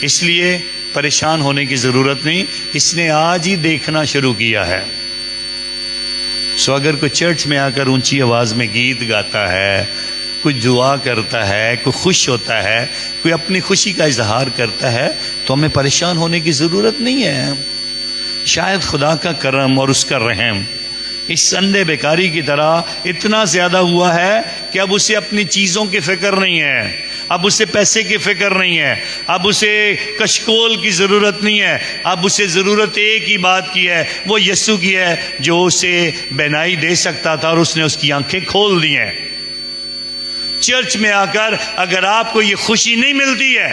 इसलिए परेशान होने की ज़रूरत नहीं, इसने आज ही देखना शुरू किया है। सो अगर कोई चर्च में आकर ऊंची आवाज़ में गीत गाता है, कोई दुआ करता है, कोई खुश होता है, कोई अपनी खुशी का इजहार करता है, तो हमें परेशान होने की ज़रूरत नहीं है। शायद खुदा का करम और उसका रहम इस अंधे बेकारी की तरह इतना ज़्यादा हुआ है कि अब उसे अपनी चीज़ों की फ़िक्र नहीं है, अब उसे पैसे की फ़िक्र नहीं है, अब उसे कशकोल की ज़रूरत नहीं है, अब उसे ज़रूरत एक ही बात की है, वो यीशु की है जो उसे बेनाई दे सकता था और उसने उसकी आंखें खोल दी हैं। चर्च में आकर अगर आपको ये खुशी नहीं मिलती है,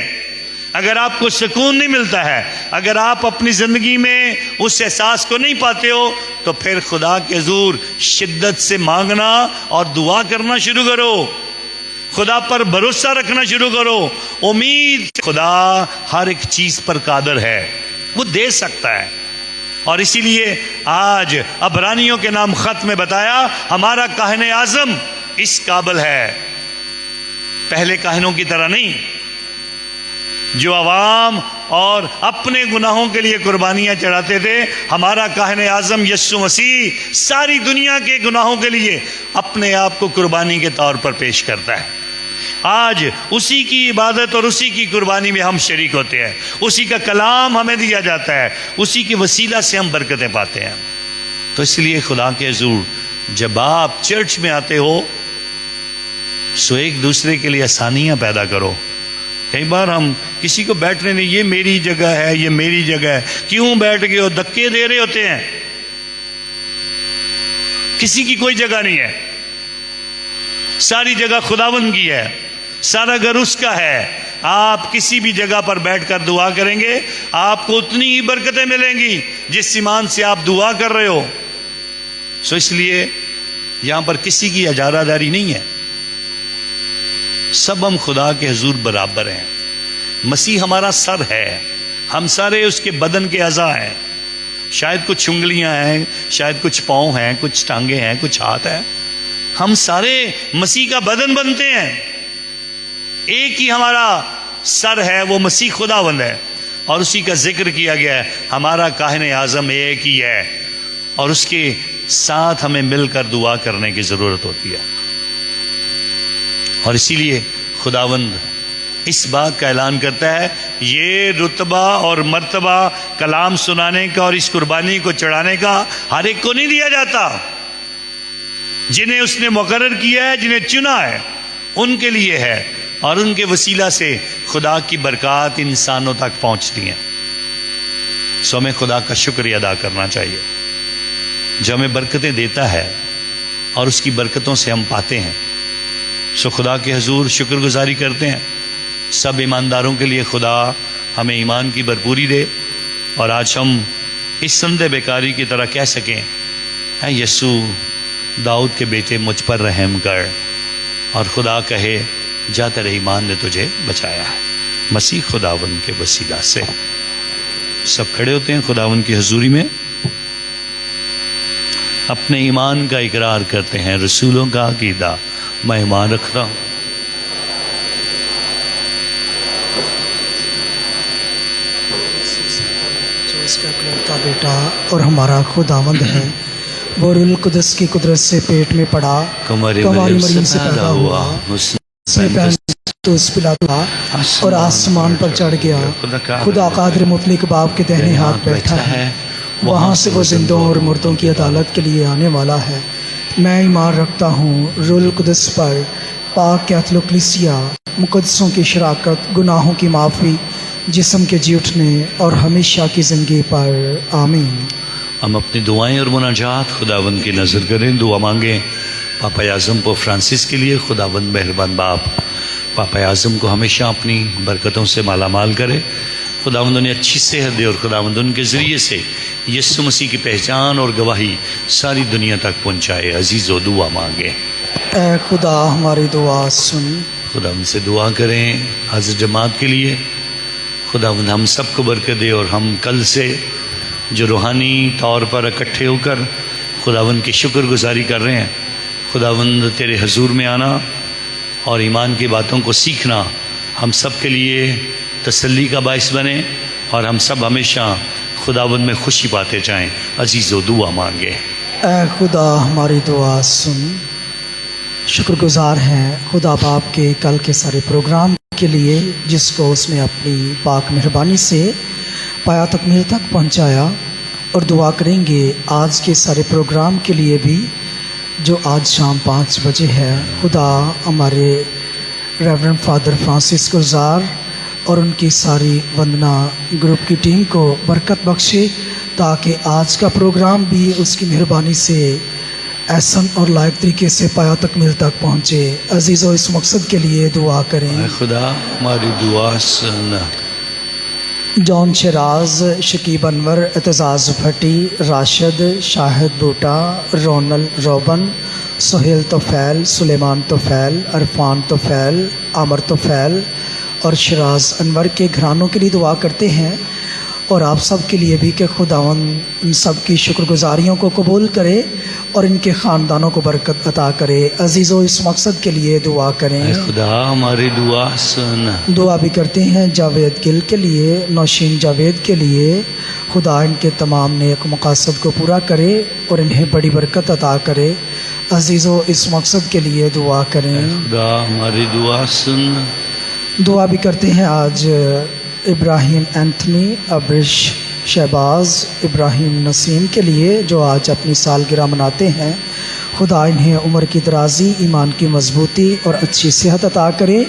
अगर आपको सुकून नहीं मिलता है, अगर आप अपनी ज़िंदगी में उस एहसास को नहीं पाते हो, तो फिर खुदा के हुज़ूर शिद्दत से मांगना और दुआ करना शुरू करो। खुदा पर भरोसा रखना शुरू करो। उम्मीद, खुदा हर एक चीज़ पर कादर है, वो दे सकता है। और इसीलिए आज अबरानियों के नाम खत में बताया, हमारा काहिन आज़म इस काबिल है, पहले काहिनों की तरह नहीं जो अवाम और अपने गुनाहों के लिए कुर्बानियां चढ़ाते थे। हमारा काहिन आज़म यीशु मसीह सारी दुनिया के गुनाहों के लिए अपने आप को कुर्बानी के तौर पर पेश करता है। आज उसी की इबादत और उसी की कुर्बानी में हम शरीक होते हैं। उसी का कलाम हमें दिया जाता है, उसी के वसीला से हम बरकतें पाते हैं। तो इसलिए खुदा के हुज़ूर जब आप चर्च में आते हो, सो एक दूसरे के लिए आसानियां पैदा करो। कई बार हम किसी को बैठने नहीं, ये मेरी जगह है, ये मेरी जगह है, क्यों बैठ गए हो, धक्के दे रहे होते हैं। किसी की कोई जगह नहीं है, सारी जगह खुदावंद की है, सारा घर उसका है। आप किसी भी जगह पर बैठकर दुआ करेंगे, आपको उतनी ही बरकतें मिलेंगी जिस ईमान से आप दुआ कर रहे हो। सो इसलिए यहां पर किसी की इजारादारी नहीं है, सब हम खुदा के हुज़ूर बराबर हैं। मसीह हमारा सर है, हम सारे उसके बदन के अज़ा हैं। शायद कुछ उंगलियां हैं, शायद कुछ पाँव हैं, कुछ टांगे हैं, कुछ हाथ हैं, हम सारे मसीह का बदन बनते हैं। एक ही हमारा सर है, वो मसीह खुदावंद है, और उसी का जिक्र किया गया है। हमारा काहिन आज़म एक ही है, और उसके साथ हमें मिलकर दुआ करने की ज़रूरत होती है। और इसीलिए खुदावंद इस बात का ऐलान करता है, ये रुतबा और मर्तबा कलाम सुनाने का और इस कुर्बानी को चढ़ाने का हर एक को नहीं दिया जाता। जिन्हें उसने मुकर्रर किया है, जिन्हें चुना है, उनके लिए है, और उनके वसीला से खुदा की बरकत इंसानों तक पहुंचती हैं। सो हमें खुदा का शुक्रिया अदा करना चाहिए जो हमें बरकतें देता है और उसकी बरकतों से हम पाते हैं। सो खुदा के हुज़ूर शुक्रगुजारी करते हैं। सब ईमानदारों के लिए खुदा हमें ईमान की भरपूरी दे, और आज हम इस संदे बेकारी की तरह कह सकें, ऐ यीशु दाऊद के बेटे मुझ पर रहम कर, और खुदा कहे जा तेरे ईमान ने तुझे बचाया है, मसीह खुदावंद के वसीला से। सब खड़े होते हैं खुदावंद की हजूरी में, अपने ईमान का इकरार करते हैं। रसूलों का अकीदा मैं ईमान रखता हूँ, जो इसका इकलौता बेटा और हमारा खुदावंद है, वो रूहुल कुदस की कुदरत से पेट में पड़ा, कुमारी मरियम से पैदा हुआ, और आसमान पर चढ़ गया, खुदा कादिर मुतलिक बाप के दाहिने हाथ बैठा है, वहाँ से वो जिंदों और मुर्दों की अदालत के लिए आने वाला है। मैं ईमान रखता हूँ रूहुल कुदस पर, पाक कैथोलिक कलीसिया, मुकद्दसों की शराकत, गुनाहों की माफ़ी, जिस्म के जी उठने और हमेशा की ज़िंदगी पर। आमीन। हम अपनी दुआएं और मुनाजात खुदावंद की नज़र करें, दुआ मांगें पापा आज़म पोप फ्रांसिस के लिए। खुदावंद मेहरबान बाप पापा आज़म को हमेशा अपनी बरकतों से मालामाल करे, खुदावंद उन्हें अच्छी सेहत दे, और खुदावंद उनके ज़रिए से यीशु मसीह की पहचान और गवाही सारी दुनिया तक पहुँचाए। अजीज़ो दुआ मांगे। ऐ खुदा हमारी दुआ सुन। खुदावंद से दुआ करें हाज़िर जमात के लिए, खुदावंद हम सबको बरकत दे, और हम कल से जो रूहानी तौर पर इकट्ठे होकर खुदावंद की शुक्रगुजारी कर रहे हैं, खुदावंद तेरे हजूर में आना और ईमान की बातों को सीखना हम सब के लिए तसल्ली का बाइस बने, और हम सब हमेशा खुदावंद में खुशी पाते जाएं। अजीज़ो दुआ मांगे। ऐ खुदा हमारी दुआ सुन। शुक्रगुजार हैं खुदा बाप के कल के सारे प्रोग्राम के लिए, जिसको उसने अपनी पाक मेहरबानी से पाया तकमील तक पहुंचाया, और दुआ करेंगे आज के सारे प्रोग्राम के लिए भी जो आज शाम 5 बजे है। खुदा हमारे रेवरेंड फादर फ्रांसिस गुलजार और उनकी सारी वंदना ग्रुप की टीम को बरकत बख्शे, ताकि आज का प्रोग्राम भी उसकी मेहरबानी से एहसन और लायक तरीके से पाया तकमील तक पहुँचे। अजीज़ों, इस मकसद के लिए दुआ करें। खुदा हमारी दुआ सुन। जॉन शराज, शकीब अनवर, एतजाज़ भट्टी, राशिद, शाहिद बूटा, रोनल रोबन, सोहेल तोफ़ैल, सुलेमान तोफ़ैल, अरफान तोफ़ैल, आमर तोफ़ैल और शराज अनवर के घरानों के लिए दुआ करते हैं, और आप सब के लिए भी कि खुदावंद इन सब की शुक्रगुजारियों को कबूल करे और इनके ख़ानदानों को बरकत अता करे। अजीज़ों, इस मकसद के लिए दुआ करें। खुदा हमारी दुआ सुन। दुआ भी करते हैं जावेद गिल के लिए, नौशीन जावेद के लिए। खुदा इनके तमाम नेक मकासद को पूरा करे और इन्हें बड़ी बरकत अता करे। अजीज़ों, इस मकसद के लिए दुआ करें। खुदा हमारी दुआ सुन। दुआ भी करते हैं आज इब्राहिम एंथनी, अब्रिश शहबाज, इब्राहिम नसीम के लिए जो आज अपनी सालगिरह मनाते हैं। खुदा इन्हें उम्र की दराज़ी, ईमान की मजबूती और अच्छी सेहत अता करे।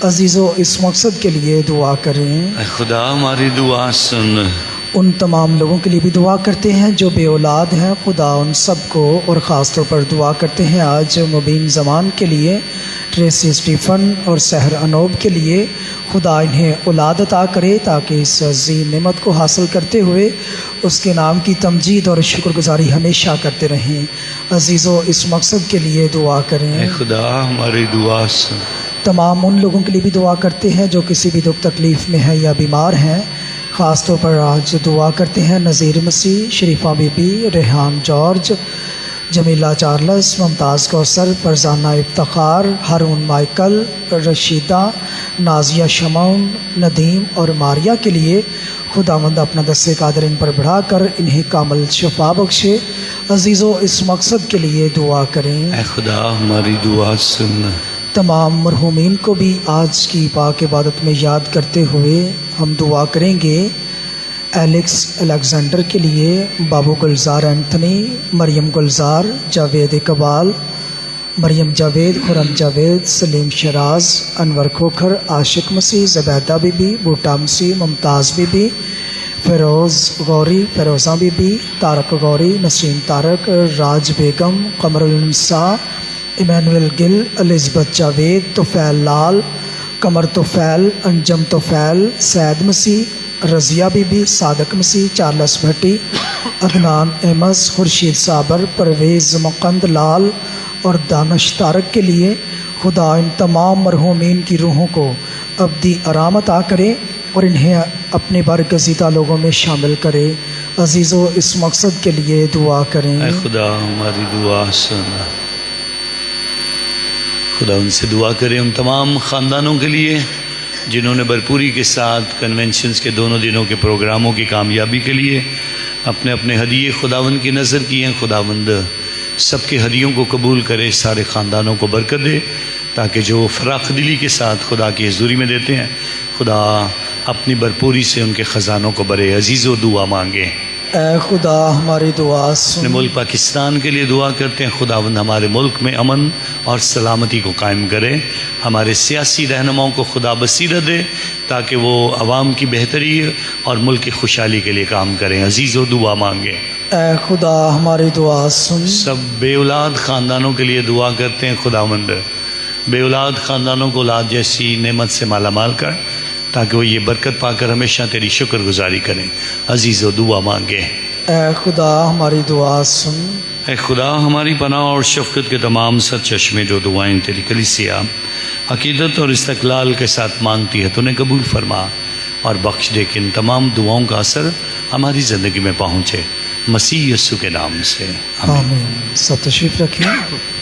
अजीज़ों, इस मकसद के लिए दुआ करें। खुदा हमारी दुआ सुन। उन तमाम लोगों के लिए भी दुआ करते हैं जो बे औलाद हैं। खुदा उन सब को, और ख़ास तौर पर दुआ करते हैं आज मुबीन ज़मान के लिए, ट्रेसी स्टीफ़न और सहर अनोब के लिए। खुदा इन्हें औलाद अता करे ताकि इस अज़ीम नेमत को हासिल करते हुए उसके नाम की तमजीद और शुक्रगुजारी हमेशा करते रहें। अजीज़ों, इस मकसद के लिए दुआ करें। खुदा हमारी दुआ सुन। तमाम उन लोगों के लिए भी दुआ करते हैं जो किसी भी दुख तकलीफ़ में हैं या बीमार हैं। ख़ास तौर पर आज दुआ करते हैं नज़ीर मसीह, शरीफा बीबी, रेहान जॉर्ज, जमीला चार्ल्स, मुमताज़ कौसर, फरजाना इफ्तिखार, हारून माइकल, रशीदा, नाजिया शमौन, नदीम और मारिया के लिए खुदावंद अपना दस्ते कादर इन पर बढ़ाकर इन्हें कामल शफा बख्शे। अजीज़ों, इस मकसद के लिए दुआ करें। खुदा हमारी दुआ सुन। तमाम मरहूमीन को भी आज की पाक इबादत में याद करते हुए हम दुआ करेंगे। एलेक्स अलेक्जेंडर के लिए, बाबू गुलजार एंथनी, मरियम गुलजार, जावेद इकबाल, मरियम जावेद, खुरम जावेद, सलीम शराज, अनवर खोखर, आशिक मसीह, ज़बैदा बीबी, बूटा मसीह, मुमताज़ बीबी, फ़िरोज़ गौरी, फ़िरोज़ा बीबी, तारक गौरी, नसीम तारक, राज बेगम, कमरुलनिसा, इमानुएल गिल, एलिज़बeth जावेद, तोफ़ैल लाल, कमर तोफ़ैल, अंजम तोफ़ैल, सैद मसीह, रज़िया बीबी, सादक मसीह, चार्ल्स भट्टी, अदनान एमस, खुर्शीद साबर, परवेज़ मुकंद लाल और दानिश तारक के लिए खुदा इन तमाम मरहूमीन की रूहों को अब्दी आराम अता करे और इन्हें अपने बरगज़ीदा लोगों में शामिल करे। अजीज़ों, इस मकसद के लिए दुआ करें। खुदा हमारी दुआ सुन। खुदा उनसे दुआ करें उन तमाम ख़ानदानों के लिए जिन्होंने भरपूरी के साथ कन्वेंशंस के दोनों दिनों के प्रोग्रामों की कामयाबी के लिए अपने अपने हदिये खुदावंद की नज़र किए हैं। खुदावंद सबके हदियों को कबूल करे, सारे ख़ानदानों को बरकत दे, ताकि जो फ़राख दिली के साथ खुदा की हज़ूरी में देते हैं खुदा अपनी भरपूरी से उनके ख़जानों को भरे। अजीज़ों, दुआ मांगे। ऐ खुदा हमारी दुआ सुन। अपने मुल्क पाकिस्तान के लिए दुआ करते हैं। खुदावंद हमारे मुल्क में अमन और सलामती को कायम करे। हमारे सियासी रहनुमाओं को खुदा बसीरत दे ताकि वो आवाम की बेहतरी और मुल्क की खुशहाली के लिए काम करें। अजीज़ों, दुआ मांगे। ऐ खुदा हमारी दुआ सुन। सब बेऔलाद ख़ानदानों के लिए दुआ करते हैं। खुदावंद बेऔलाद ख़ानदानों को औलाद जैसी नेमत से माला माल कर ताकि वो ये बरकत पाकर हमेशा तेरी शुक्रगुजारी करें। अजीज़ों, दुआ मांगे। ऐ खुदा हमारी दुआ सुन। ऐ खुदा, हमारी पनाह और शफ़क़त के तमाम सरचश्मे जो दुआएं तेरी कलीसिया अक़ीदत और इस्तक़लाल के साथ मांगती है, तूने कबूल फरमा और बख्श दे कि इन तमाम दुआओं का असर हमारी ज़िंदगी में पहुँचे, मसीह यीशु के नाम से आमीन। आमीन। सब तशरीफ़ रखिए।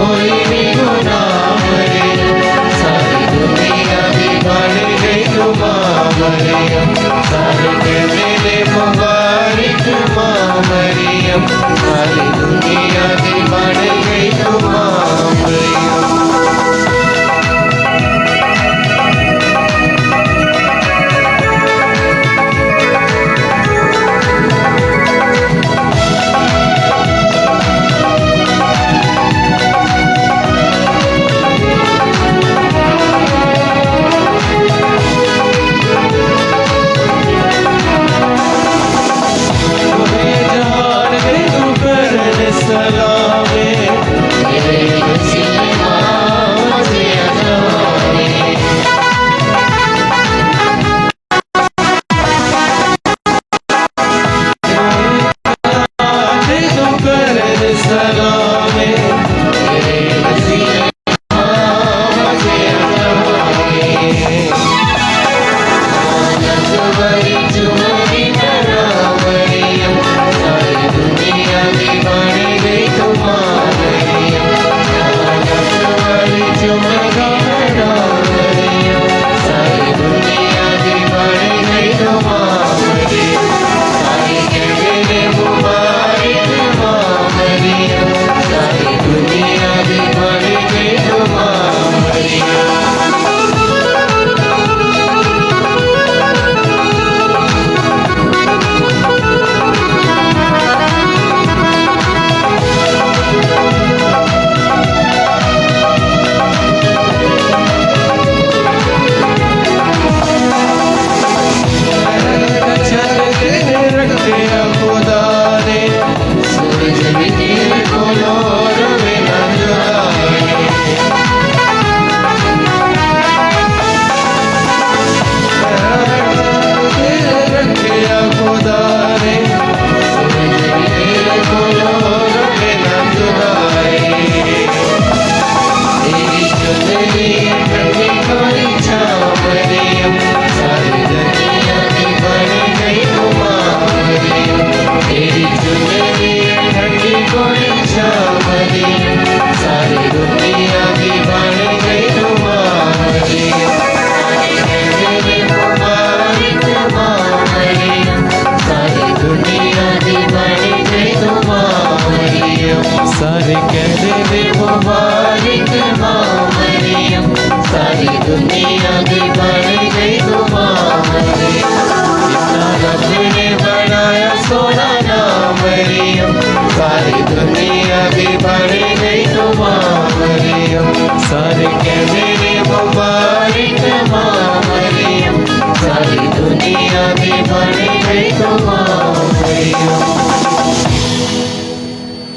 कोई भी गुनाह मरियम, सारी दुनिया दी बन गई तू मां मरियम, सारे कहते ने मुबारक मां मरियम, सारी दुनिया दी बन गई तू मां मरियम।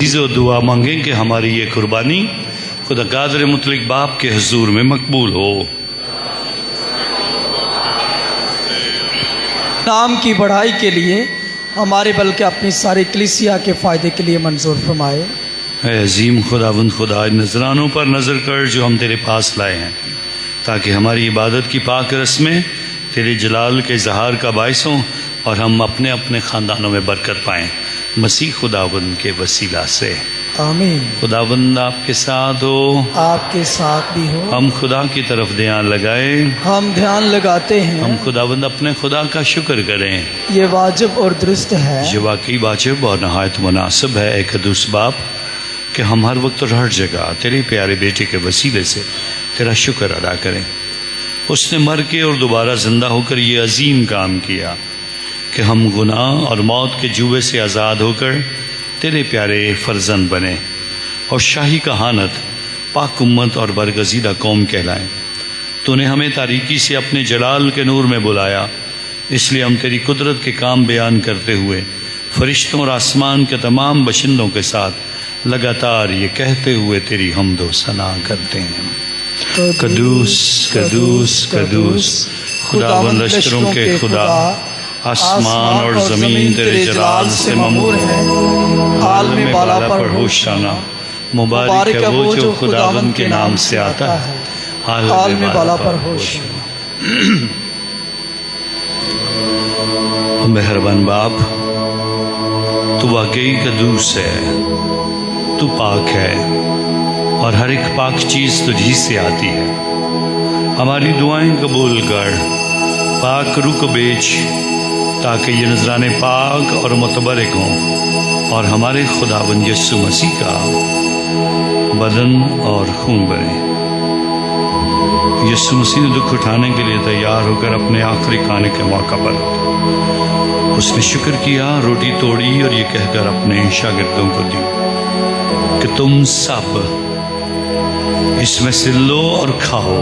जो दुआ मांगें कि हमारी ये कुर्बानी खुदा कादिर मुतलक बाप के हुजूर में मकबूल हो। नाम की बढ़ाई के लिए हमारे बल्कि अपनी सारी कलीसिया के फ़ायदे के लिए मंजूर फरमाए। ऐ अजीम खुदावंद खुदा, नजरानों पर नज़र कर जो हम तेरे पास लाए हैं, ताकि हमारी इबादत की पाक रस्में तेरे जलाल के इजहार का बायस हों और हम अपने अपने ख़ानदानों में बरकत पाएँ मसीह खुदावंद के वसीला से। आमीन। खुदावंद आपके साथ हो, आपके साथ भी हो। हम खुदा की तरफ ध्यान लगाए, हम ध्यान लगाते हैं। हम खुदावंद अपने खुदा का शुक्र करें। ये वाजिब और दुरुस्त है, ये वाकई वाजिब और नहायत मुनासिब है एक कदूस बाप कि हम हर वक्त और हर जगह तेरे प्यारे बेटे के वसीले से तेरा शुक्र अदा करें। उसने मर के और दोबारा जिंदा होकर ये अजीम काम किया कि हम गुनाह और मौत के जुए से आज़ाद होकर तेरे प्यारे फर्जंद बने और शाही कहानत, पाक उम्मत और बरगज़ीदा कौम कहलाएं। तूने हमें तारीकी से अपने जलाल के नूर में बुलाया, इसलिए हम तेरी कुदरत के काम बयान करते हुए फरिश्तों और आसमान के तमाम बशिंदों के साथ लगातार ये कहते हुए तेरी हम्दो सना करते हैं। कदूस कदूस कदूस खुदावंद लश्करों के खुदा, आसमान और ज़मीन तेरे जलाल से ममूर है। हाल में बाला पर होशाना, मुबारक है वो जो खुदावंद के नाम से आता है। हाल में बाला पर होशाना। मेहरबान बाप, तू वाकई कदूस है, तू पाक है, और हर एक पाक चीज़ तुझी से आती है। हमारी दुआएं कबूल कर, पाक रुक बेच, ताकि ये नजराने पाक और मुतबरक हों और हमारे खुदावंद यीशु मसीह का बदन और खून बने। यीशु मसीह ने दुख उठाने के लिए तैयार होकर अपने आखिरी खाने के मौका पर उसने शुक्र किया, रोटी तोड़ी और ये कहकर अपने शागिर्दों को दी कि तुम सब इसमें से लो और खाओ,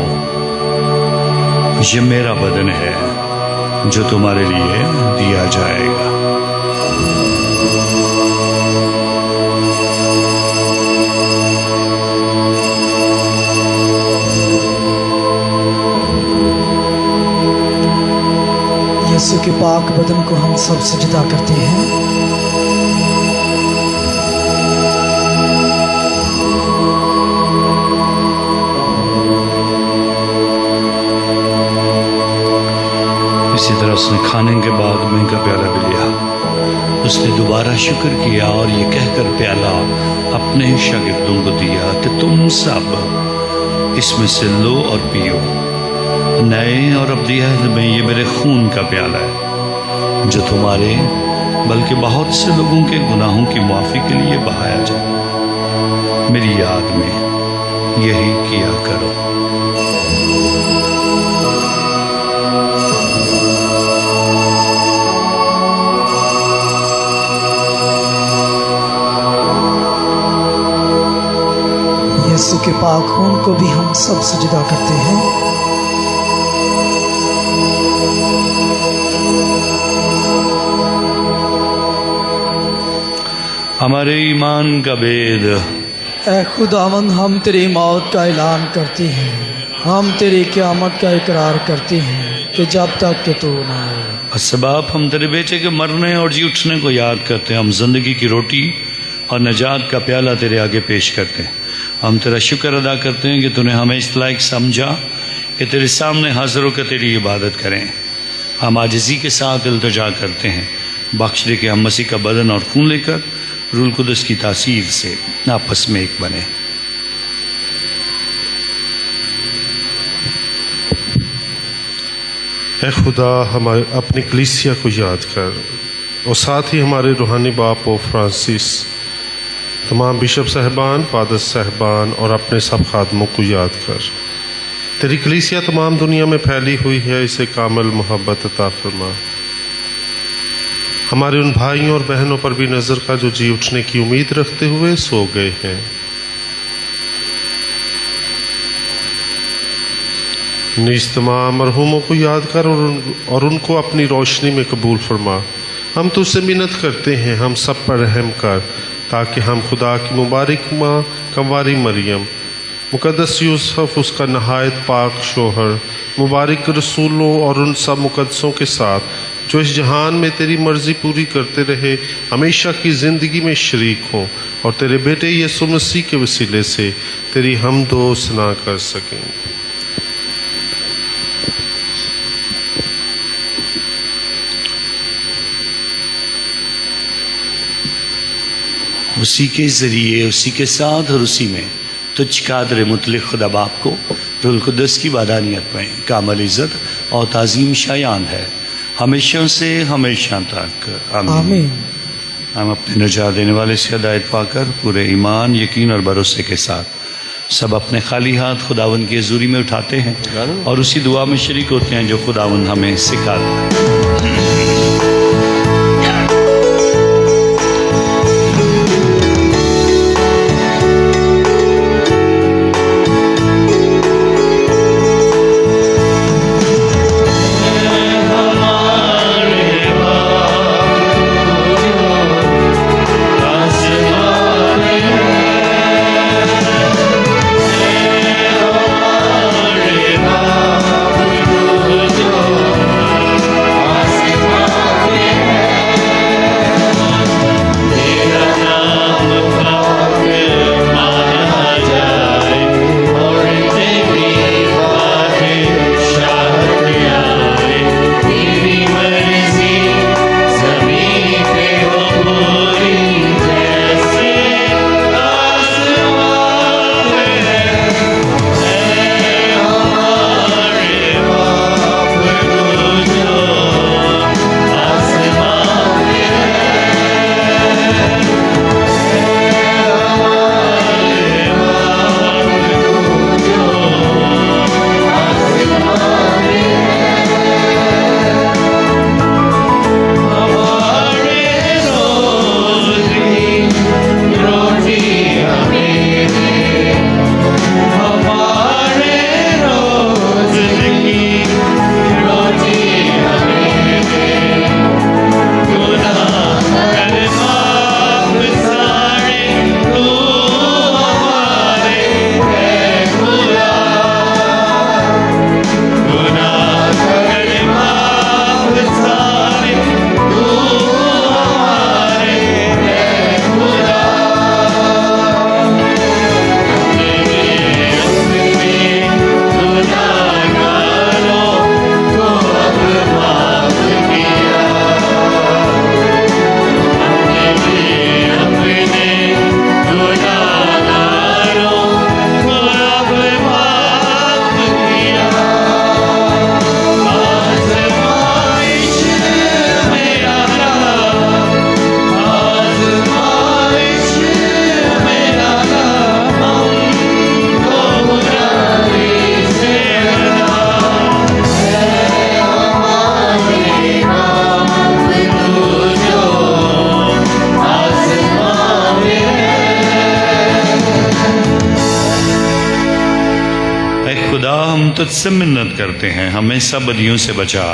ये मेरा बदन है जो तुम्हारे लिए दिया जाएगा। यीशु के पाक बदन को हम सब सजदा करते हैं। इसी तरह उसने खाने के बाद में का प्याला भी लिया, उसने दोबारा शुक्र किया और ये कहकर प्याला अपने शागिर्दों को दिया कि तुम सब इसमें से लो और पियो, नए और अब्दी अहद में ये मेरे खून का प्याला है जो तुम्हारे बल्कि बहुत से लोगों के गुनाहों की माफ़ी के लिए बहाया जाए। मेरी याद में यही किया करो। यीशु के पाक खून को भी हम सब सजदा करते हैं। हमारे ईमान का भेद। ऐ खुदावंद, हम तेरी मौत का ऐलान करते हैं, हम तेरी क़यामत का इकरार करते हैं कि जब तक कि तू न आए। असबाब हम तेरे बेटे के मरने और जी उठने को याद करते हैं। हम जिंदगी की रोटी और नजात का प्याला तेरे आगे पेश करते हैं। हम तेरा शुक्र अदा करते हैं कि तूने हमें इस लायक समझा कि तेरे सामने हाजिर होकर तेरी इबादत करें। हम आजिज़ी के साथ इल्तिजा करते हैं, बख्श दे कि हम मसीह का बदन और खून लेकर रूह कुदस की तासीर से आपस में एक बने। ऐ खुदा, हमारे अपनी कलीसिया को याद कर और साथ ही हमारे रूहानी बाप पोप फ्रांसिस, तमाम बिशप साहबान, फादर साहबान और अपने सब खादमों को याद कर। तेरी कलीसिया तमाम दुनिया में फैली हुई है, इसे कामिल मोहब्बत अता फरमा। हमारे उन भाइयों और बहनों पर भी नज़र का जो जी उठने की उम्मीद रखते हुए सो गए हैं। नीज तमाम मरहूमों को याद कर और उनको अपनी रोशनी में कबूल फरमा। हम तुझसे मिन्नत करते हैं, हम सब पर रहम कर, ताकि हम खुदा की मुबारक माँ कंवारी मरियम, मुकद्दस यूसुफ उसका नहायत पाक शोहर, मुबारक रसूलों और उन सब मुकद्दसों के साथ जो इस जहान में तेरी मर्ज़ी पूरी करते रहे, हमेशा की ज़िंदगी में शरीक हों और तेरे बेटे यीशु मसीह के वसीले से तेरी हमदो सना कर सकें। उसी के ज़रिए, उसी के साथ और उसी में तुझ कादर मुतलिक खुदा बाप को रूह कुदस की वादानियत में कामल इज़्ज़त और ताज़ीम शायान है, हमेशा से हमेशा तक। आमीन। हम अपने नजात देने वाले से हिदायत पाकर पूरे ईमान, यकीन और भरोसे के साथ सब अपने खाली हाथ खुदावंद की हज़ूरी में उठाते हैं और उसी दुआ में शरीक होते हैं जो खुदावंद हमें सिखाता है। आसमान खुदा हम तुझसे मिन्नत करते हैं, हमें सब बदियों से बचा,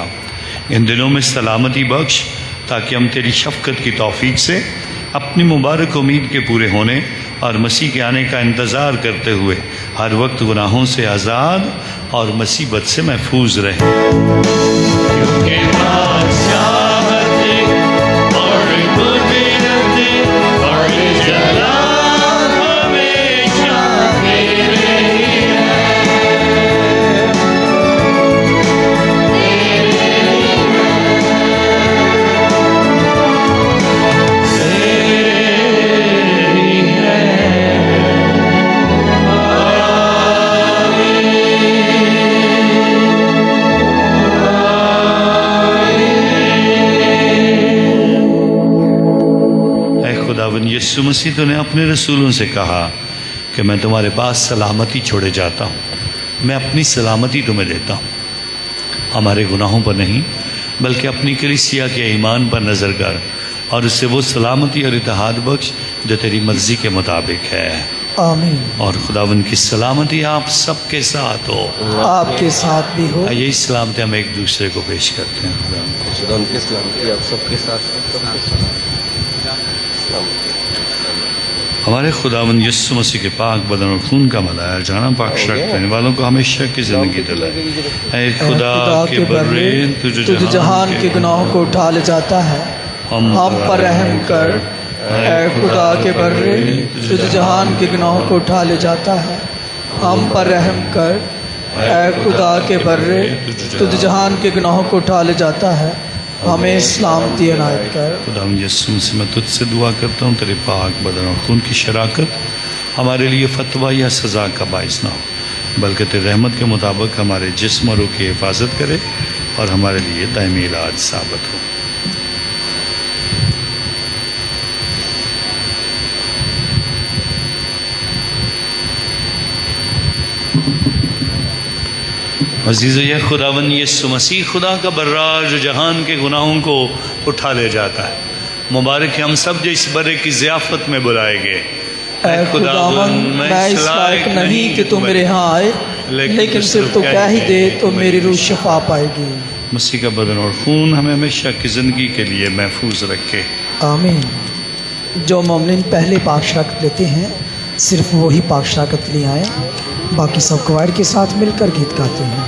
इन दिनों में सलामती बख्श, ताकि हम तेरी शफ़क़त की तौफीक से अपनी मुबारक उम्मीद के पूरे होने और मसीह के आने का इंतज़ार करते हुए हर वक्त गुनाहों से आज़ाद और मुसीबत से महफूज रहें। क्योंकि बादशाहती और कुदरती और जलाल हमेशा तेरे ही खुदावन यीशु मसीह तूने अपने रसूलों से कहा कि मैं तुम्हारे पास सलामती छोड़े जाता हूँ, मैं अपनी सलामती तुम्हें देता हूँ। हमारे गुनाहों पर नहीं बल्कि अपनी कलीसिया के ईमान पर नज़र कर और उससे वो सलामती और इत्तेहाद बख्श जो तेरी मर्ज़ी के मुताबिक है। आमीन। और खुदावन की सलामती आप सबके साथ हो, आपके साथ भी हो। यही सलामती हम एक दूसरे को पेश करते हैं। खुदा उनकी सलामती आप सबके साथ। हमारे खुदावन यीशु मसीह के पाक बदन और खून का मलाया जाना पाक शक करने वालों को हमेशा की ज़िंदगी दिलाए। ऐ खुदा के बर्रे तुझ जहान के गुनाहों को उठा ले जाता है, हम पर रहम कर। ऐ खुदा के बर्रे तुझ जहान के गुनाहों को उठा ले जाता है, हम पर रहम कर। ऐ खुदा के बर्रे तुझ जहान के गुनाहों को उठा ले जाता है, हमें सलामती अनायत कर। खुदा यीशु से मैं तुझसे दुआ करता हूँ तेरे पाक बदन और खून की शराकत हमारे लिए फतवा या सज़ा का बाइस ना हो, बल्कि तेरे रहमत के मुताबिक हमारे जिस्म और रूह की हिफाजत करे और हमारे लिए दायमी इलाज साबित हो। अज़ीज़ो ये खुदावन यीशु मसीह खुदा का बर्रा जो जहान के गुनाहों को उठा ले जाता है, मुबारक है हम सब जो इस बरे की ज़ियाफ़त में बुलाए गए। ऐ खुदावन मैं इस लायक नहीं कि तू मेरे यहाँ आए, लेकिन सिर्फ तो कह ही दे तो मेरी रूह शिफा पाएगी। मसीह का बदन और खून हमें हमेशा की ज़िंदगी के लिए महफूज रखे। आमीन। जो मोमिन पहले पाक शराकत लेते हैं सिर्फ वही पाक शराकत ले आए, बाकी सब कवायद के साथ मिलकर गीत गाते हैं।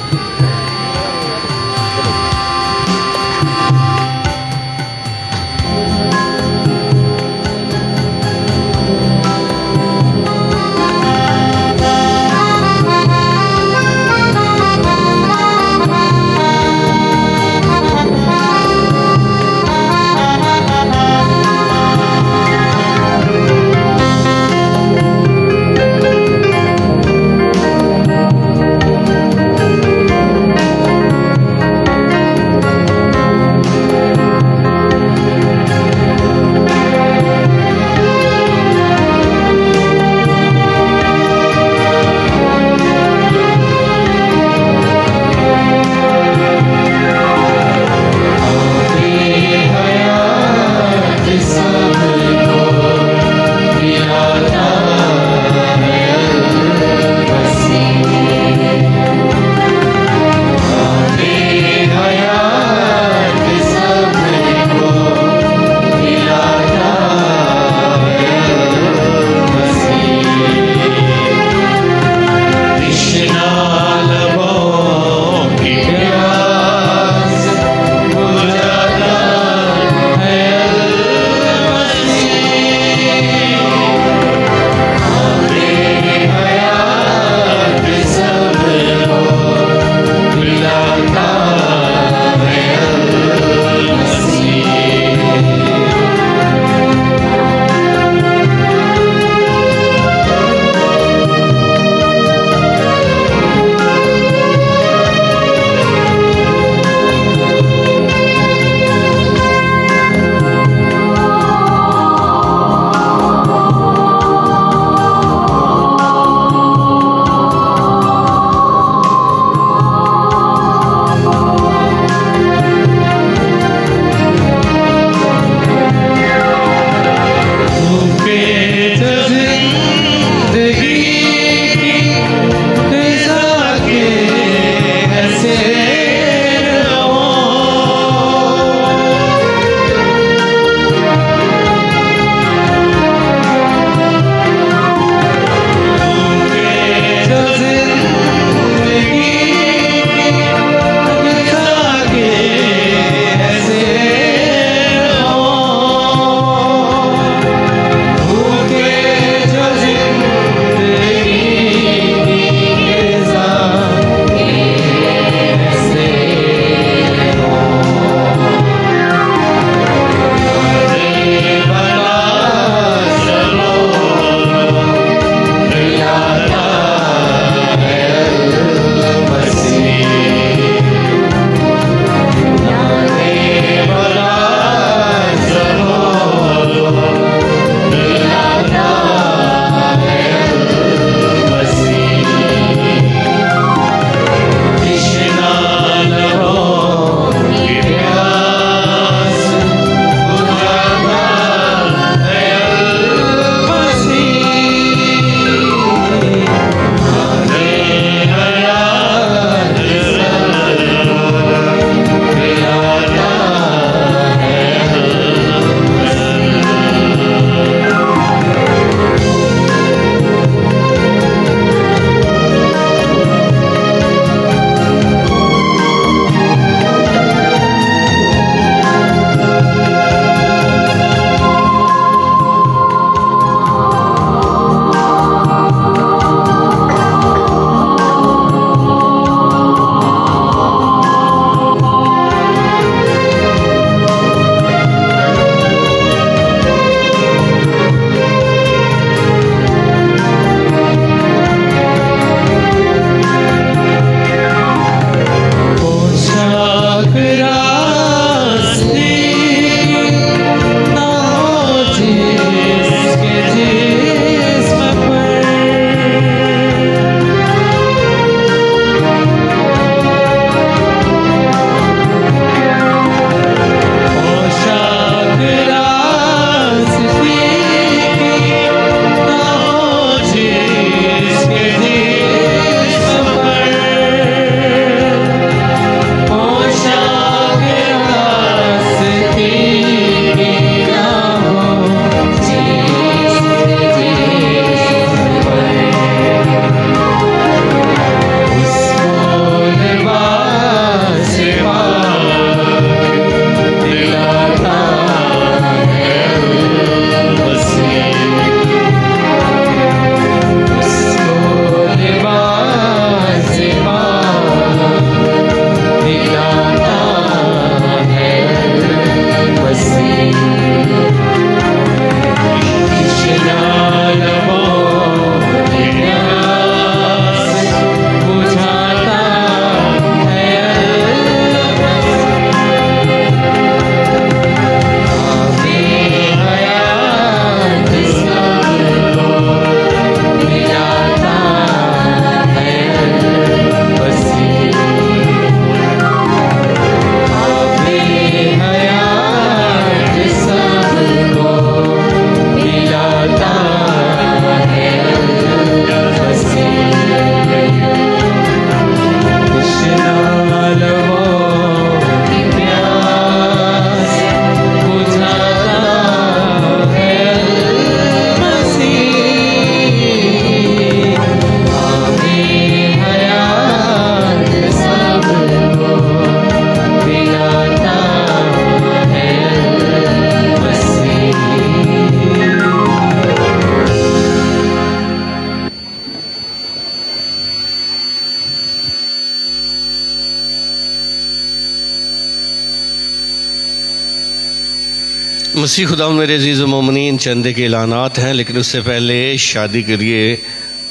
मसीह खुदा मेरे अजीज़ मोमिनीन, चंद के ऐलानात हैं, लेकिन उससे पहले शादी के लिए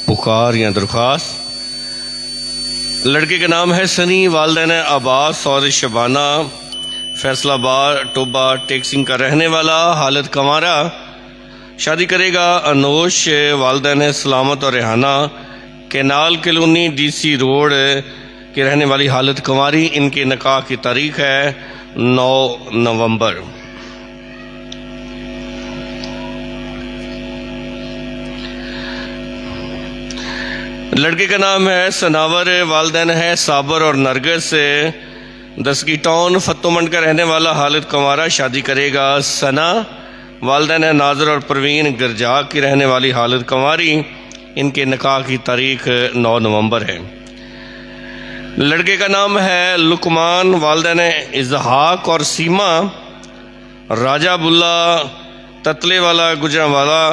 पुकार या दरख्वास्त। लड़के का नाम है सनी, वालिदैन अब्बास और शबाना, फैसलाबाद टोबा टेक्सिंग का रहने वाला, हालत कंवारा। शादी करेगा अनोश, वालिदैन सलामत और Rehana, canal colony DC road के रहने वाली, हालत कंवारी। इनके निकाह की तारीख है 9 नवंबर। लड़के का नाम है सनावर, वालिदैन है साबर और नरगस, दसकी टाउन फतोमंड का रहने वाला, हालत कंवारा। शादी करेगा सना, वालिदैन है नाजर और परवीन, गरजाक की रहने वाली, हालत कंवारी। इनके निकाह की तारीख 9 नवंबर है। लड़के का नाम है लुकमान, वालिदैन इजहाक और सीमा, राजा बुल्ला ततले वाला गुजरांवाला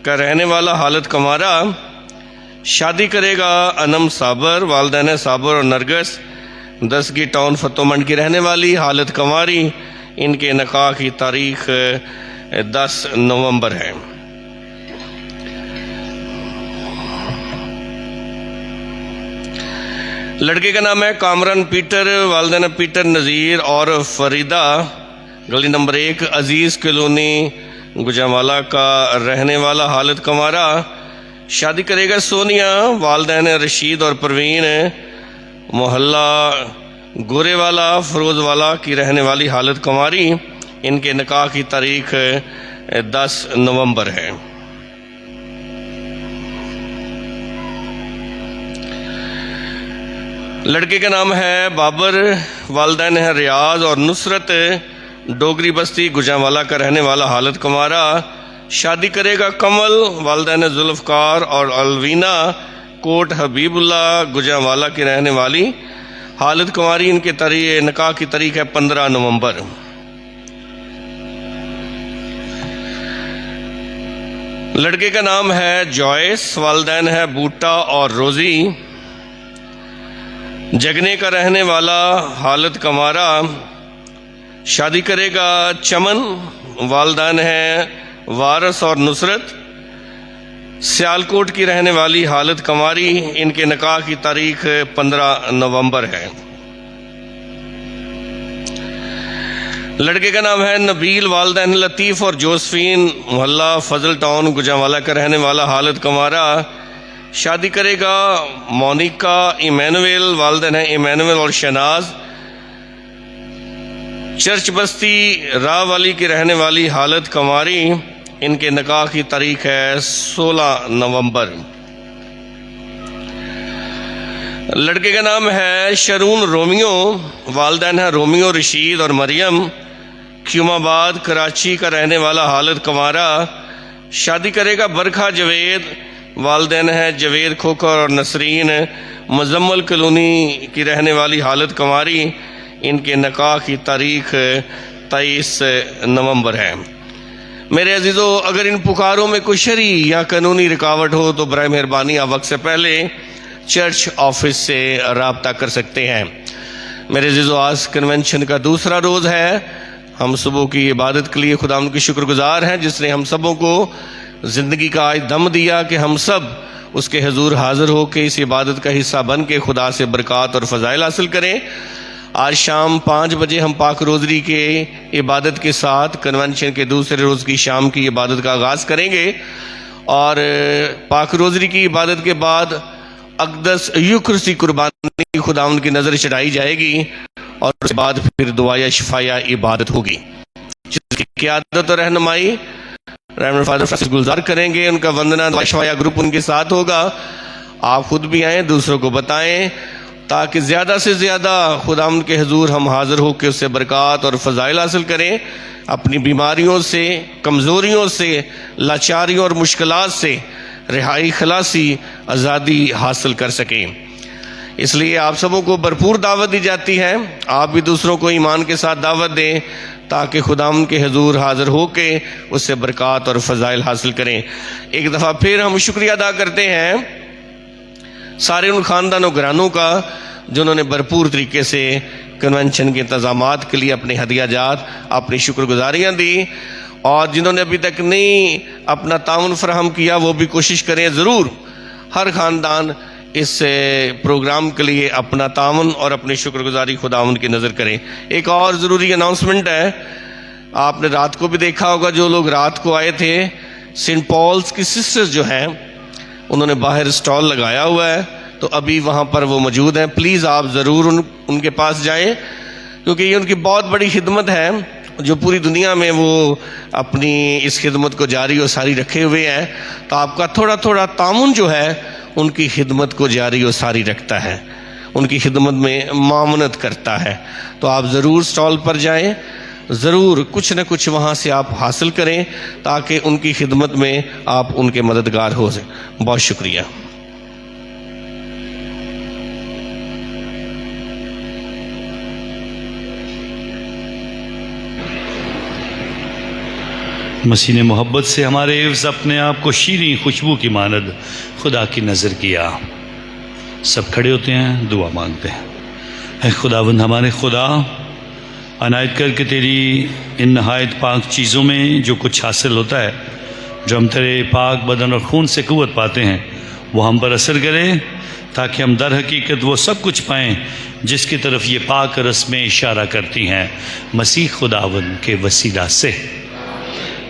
का रहने वाला, हालत कंवारा। शादी करेगा अनम साबर, वालिदैन साबर और नरगस, 10 की टाउन फतोमंड की रहने वाली, हालत कंवारी। इनके निकाह की तारीख 10 नवंबर है। लड़के का नाम है कामरान पीटर, वालिदैन पीटर नज़ीर और फरीदा, गली नंबर 1 अजीज़ कॉलोनी गुजरांवाला का रहने वाला, हालत कंवारा। शादी करेगा सोनिया, वालिदैन रशीद और परवीन, मोहल्ला गोरेवाला फरोजवाला की रहने वाली, हालत कंवारी। इनके निकाह की तारीख 10 नवंबर है। लड़के का नाम है बाबर, वालिदैन है रियाज और नुसरत, डोगरी बस्ती गुजरांवाला का रहने वाला, हालत कंवारा। शादी करेगा कमल, वालिदैन जुल्फ़कार और अलवीना, कोट हबीबुल्ला गुजरांवाला की रहने वाली, हालत कंवारी। इनके निकाह की तारीख है 15 नवंबर। लड़के का नाम है जॉयस, वालिदैन है बूटा और रोज़ी, जगने का रहने वाला, हालत कंवारा। शादी करेगा चमन, वालिदैन है वारस और नुसरत, सियालकोट की रहने वाली, हालत कंवारी। इनके निकाह की तारीख 15 नवंबर है। लड़के का नाम है नबील, वालिदैन लतीफ़ और जोसफीन, मोहल्ला फजल टाउन गुजरांवाला का रहने वाला, हालत कंवारा। शादी करेगा मोनिका इमैनुअल, वालिदैन है इमैनुअल और शहनाज, चर्च बस्ती राह वाली की रहने वाली, हालत कंवारी। इनके निकाह की तारीख है 16 नवंबर। लड़के का नाम है शरून रोमियो, वालिदैन है रोमियो रशीद और मरियम, क्यूमाबाद कराची का रहने वाला, हालत कंवारा। शादी करेगा बरखा जवेद, वालिदैन है जवेद खोकर और नसरीन, मुजम्मल कॉलोनी की रहने वाली, हालत कंवारी। इनके निकाह की तारीख 23 नवंबर है। मेरे अजीज़ों, अगर इन पुकारों में कोई शरई या कानूनी रुकावट हो तो बराए मेहरबानी आप वक्त से पहले चर्च ऑफिस से रब्ता कर सकते हैं। मेरे अजीज़ों, आज कन्वेंशन का दूसरा रोज़ है। हम सुबह की इबादत के लिए खुदा की शुक्रगुजार हैं जिसने हम सबों को ज़िंदगी का आज दम दिया कि हम सब उसके हुजूर हाज़िर हो के इस इबादत का हिस्सा बन के खुदा से बरक़ात और फ़ज़ाइल हासिल करें। आज शाम 5 बजे हम पाक रोज़री के इबादत के साथ कन्वेंशन के दूसरे रोज़ की शाम की इबादत का आगाज़ करेंगे और पाक रोज़री की इबादत के बाद अक़दस युक्रिसी कुर्बानी खुदावंद की नज़र चढ़ाई जाएगी और उसके बाद फिर दुआया शिफाया इबादत होगी, जिसकी क़ियादत और रहनुमाई रेवरेंड फादर फ्रांसिस गुलजार करेंगे। उनका वंदना दुआ शिफाया ग्रुप उनके साथ होगा। आप खुद भी आएँ, दूसरों को बताएँ ताकि ज़्यादा से ज़्यादा खुदावंद के हुजूर हम हाज़िर होकर उससे बरक़ात और फ़ज़ाइल हासिल करें, अपनी बीमारियों से, कमज़ोरियों से, लाचारियों और मुश्किलात से रिहाई, खलासी, आज़ादी हासिल कर सकें। इसलिए आप सबों को भरपूर दावत दी जाती है। आप भी दूसरों को ईमान के साथ दावत दें ताकि खुदावंद के हुजूर हाज़िर होके उससे बरक़ात और फ़ज़ाइल हासिल करें। एक दफ़ा फिर हम शुक्रिया अदा करते हैं सारे उन ख़ानदानों घरानों का जिन्होंने भरपूर तरीके से कन्वेंशन के इंतज़ामात के लिए अपने हदिया जात, अपनी शुक्रगुजारियाँ दी और जिन्होंने अभी तक नहीं अपना ताउन फराहम किया वो भी कोशिश करें ज़रूर। हर ख़ानदान इस प्रोग्राम के लिए अपना ताउन और अपनी शुक्रगुजारी खुदावन की नज़र करें। एक और ज़रूरी अनाउंसमेंट है, आपने रात को भी देखा होगा, जो लोग रात को आए थे, सेंट पॉल्स की सिस्टर्स जो हैं उन्होंने बाहर स्टॉल लगाया हुआ है, तो अभी वहाँ पर वो मौजूद हैं। प्लीज़ आप ज़रूर उनके पास जाएं, क्योंकि ये उनकी बहुत बड़ी खिदमत है जो पूरी दुनिया में वो अपनी इस खिदमत को जारी और सारी रखे हुए हैं। तो आपका थोड़ा थोड़ा तामुन जो है उनकी खिदमत को जारी और सारी रखता है, उनकी खिदमत में मामनत करता है। तो आप ज़रूर स्टॉल पर जाएं, ज़रूर कुछ न कुछ वहाँ से आप हासिल करें ताकि उनकी खिदमत में आप उनके मददगार हो सकें। बहुत शुक्रिया। मसीह ने मोहब्बत से हमारे हिफ्ज़ अपने आप को शीरी खुशबू की मानद खुदा की नज़र किया। सब खड़े होते हैं, दुआ मांगते हैं। ऐ खुदावंद हमारे खुदा, अनायत करके तेरी इन नहायत पाक चीज़ों में जो कुछ हासिल होता है, जो हम तेरे पाक बदन और खून से क़ुव्वत पाते हैं, वो हम पर असर करे ताकि हम दर हकीकत वो सब कुछ पाएँ जिसकी तरफ ये पाक रस्में इशारा करती हैं, मसीह खुदावंद के वसीला से।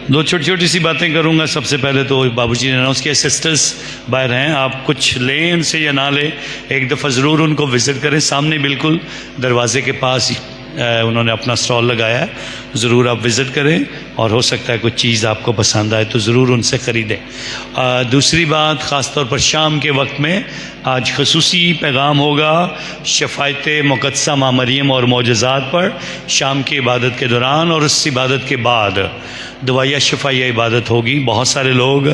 दो छोटी छोटी सी बातें करूंगा। सबसे पहले तो बाबूजी ने अनाउंस किया, सिस्टर्स बाहर हैं, आप कुछ लें उनसे या ना लें, एक दफ़ा ज़रूर उनको विज़िट करें। सामने बिल्कुल दरवाजे के पास उन्होंने अपना स्टॉल लगाया है, ज़रूर आप विज़िट करें और हो सकता है कुछ चीज़ आपको पसंद आए तो ज़रूर उनसे ख़रीदें। दूसरी बात, ख़ास तौर पर शाम के वक्त में आज खसूसी पैगाम होगा शफ़ायत मुक़द्दसा माँ मरियम और मोजज़ात पर शाम की इबादत के दौरान, और उस इबादत के बाद दुआया शफ़ाइया इबादत होगी। बहुत सारे लोग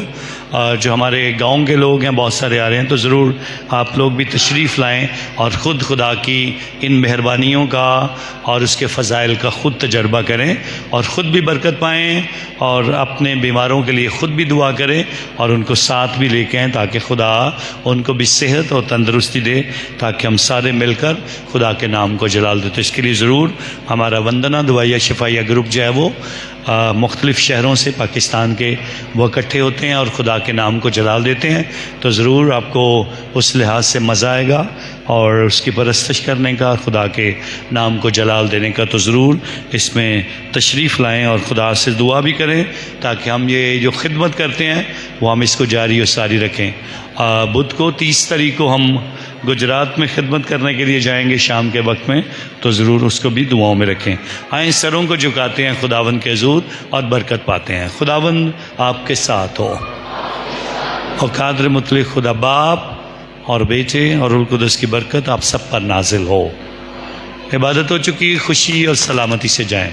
जो हमारे गांव के लोग हैं बहुत सारे आ रहे हैं, तो ज़रूर आप लोग भी तशरीफ़ लाएं और ख़ुद खुदा की इन मेहरबानियों का और उसके फ़ज़ाइल का ख़ुद तजर्बा करें और ख़ुद भी बरकत पाएँ और अपने बीमारों के लिए ख़ुद भी दुआ करें और उनको साथ भी लेके आएँ ताकि खुदा उनको भी सेहत और तंदरुस्ती दे, ताकि हम सारे मिलकर खुदा के नाम को जलाल दें। तो इसके लिए ज़रूर हमारा वंदना दुआया शफ़ाइया ग्रुप जो है वो मुख्तलिफ़ शहरों से पाकिस्तान के वो इकट्ठे होते हैं और खुदा के नाम को जलाल देते हैं। तो ज़रूर आपको उस लिहाज से मज़ा आएगा और उसकी परस्तश करने का, खुदा के नाम को जलाल देने का। तो ज़रूर इसमें तशरीफ़ लाएं और खुदा से दुआ भी करें ताकि हम ये जो खिदमत करते हैं वो हम इसको जारी और सारी रखें। बुध को 30 तारीख को हम गुजरात में खिदमत करने के लिए जाएंगे शाम के वक्त में, तो ज़रूर उसको भी दुआओं में रखें। आए सरों को झुकाते हैं खुदावंद के हुज़ूर और बरकत पाते हैं। खुदावंद आपके साथ हो और कादर मुतलक खुदा बाप और बेटे और रूह कुदस की बरकत आप सब पर नाजिल हो। इबादत हो चुकी, खुशी और सलामती से जाएं।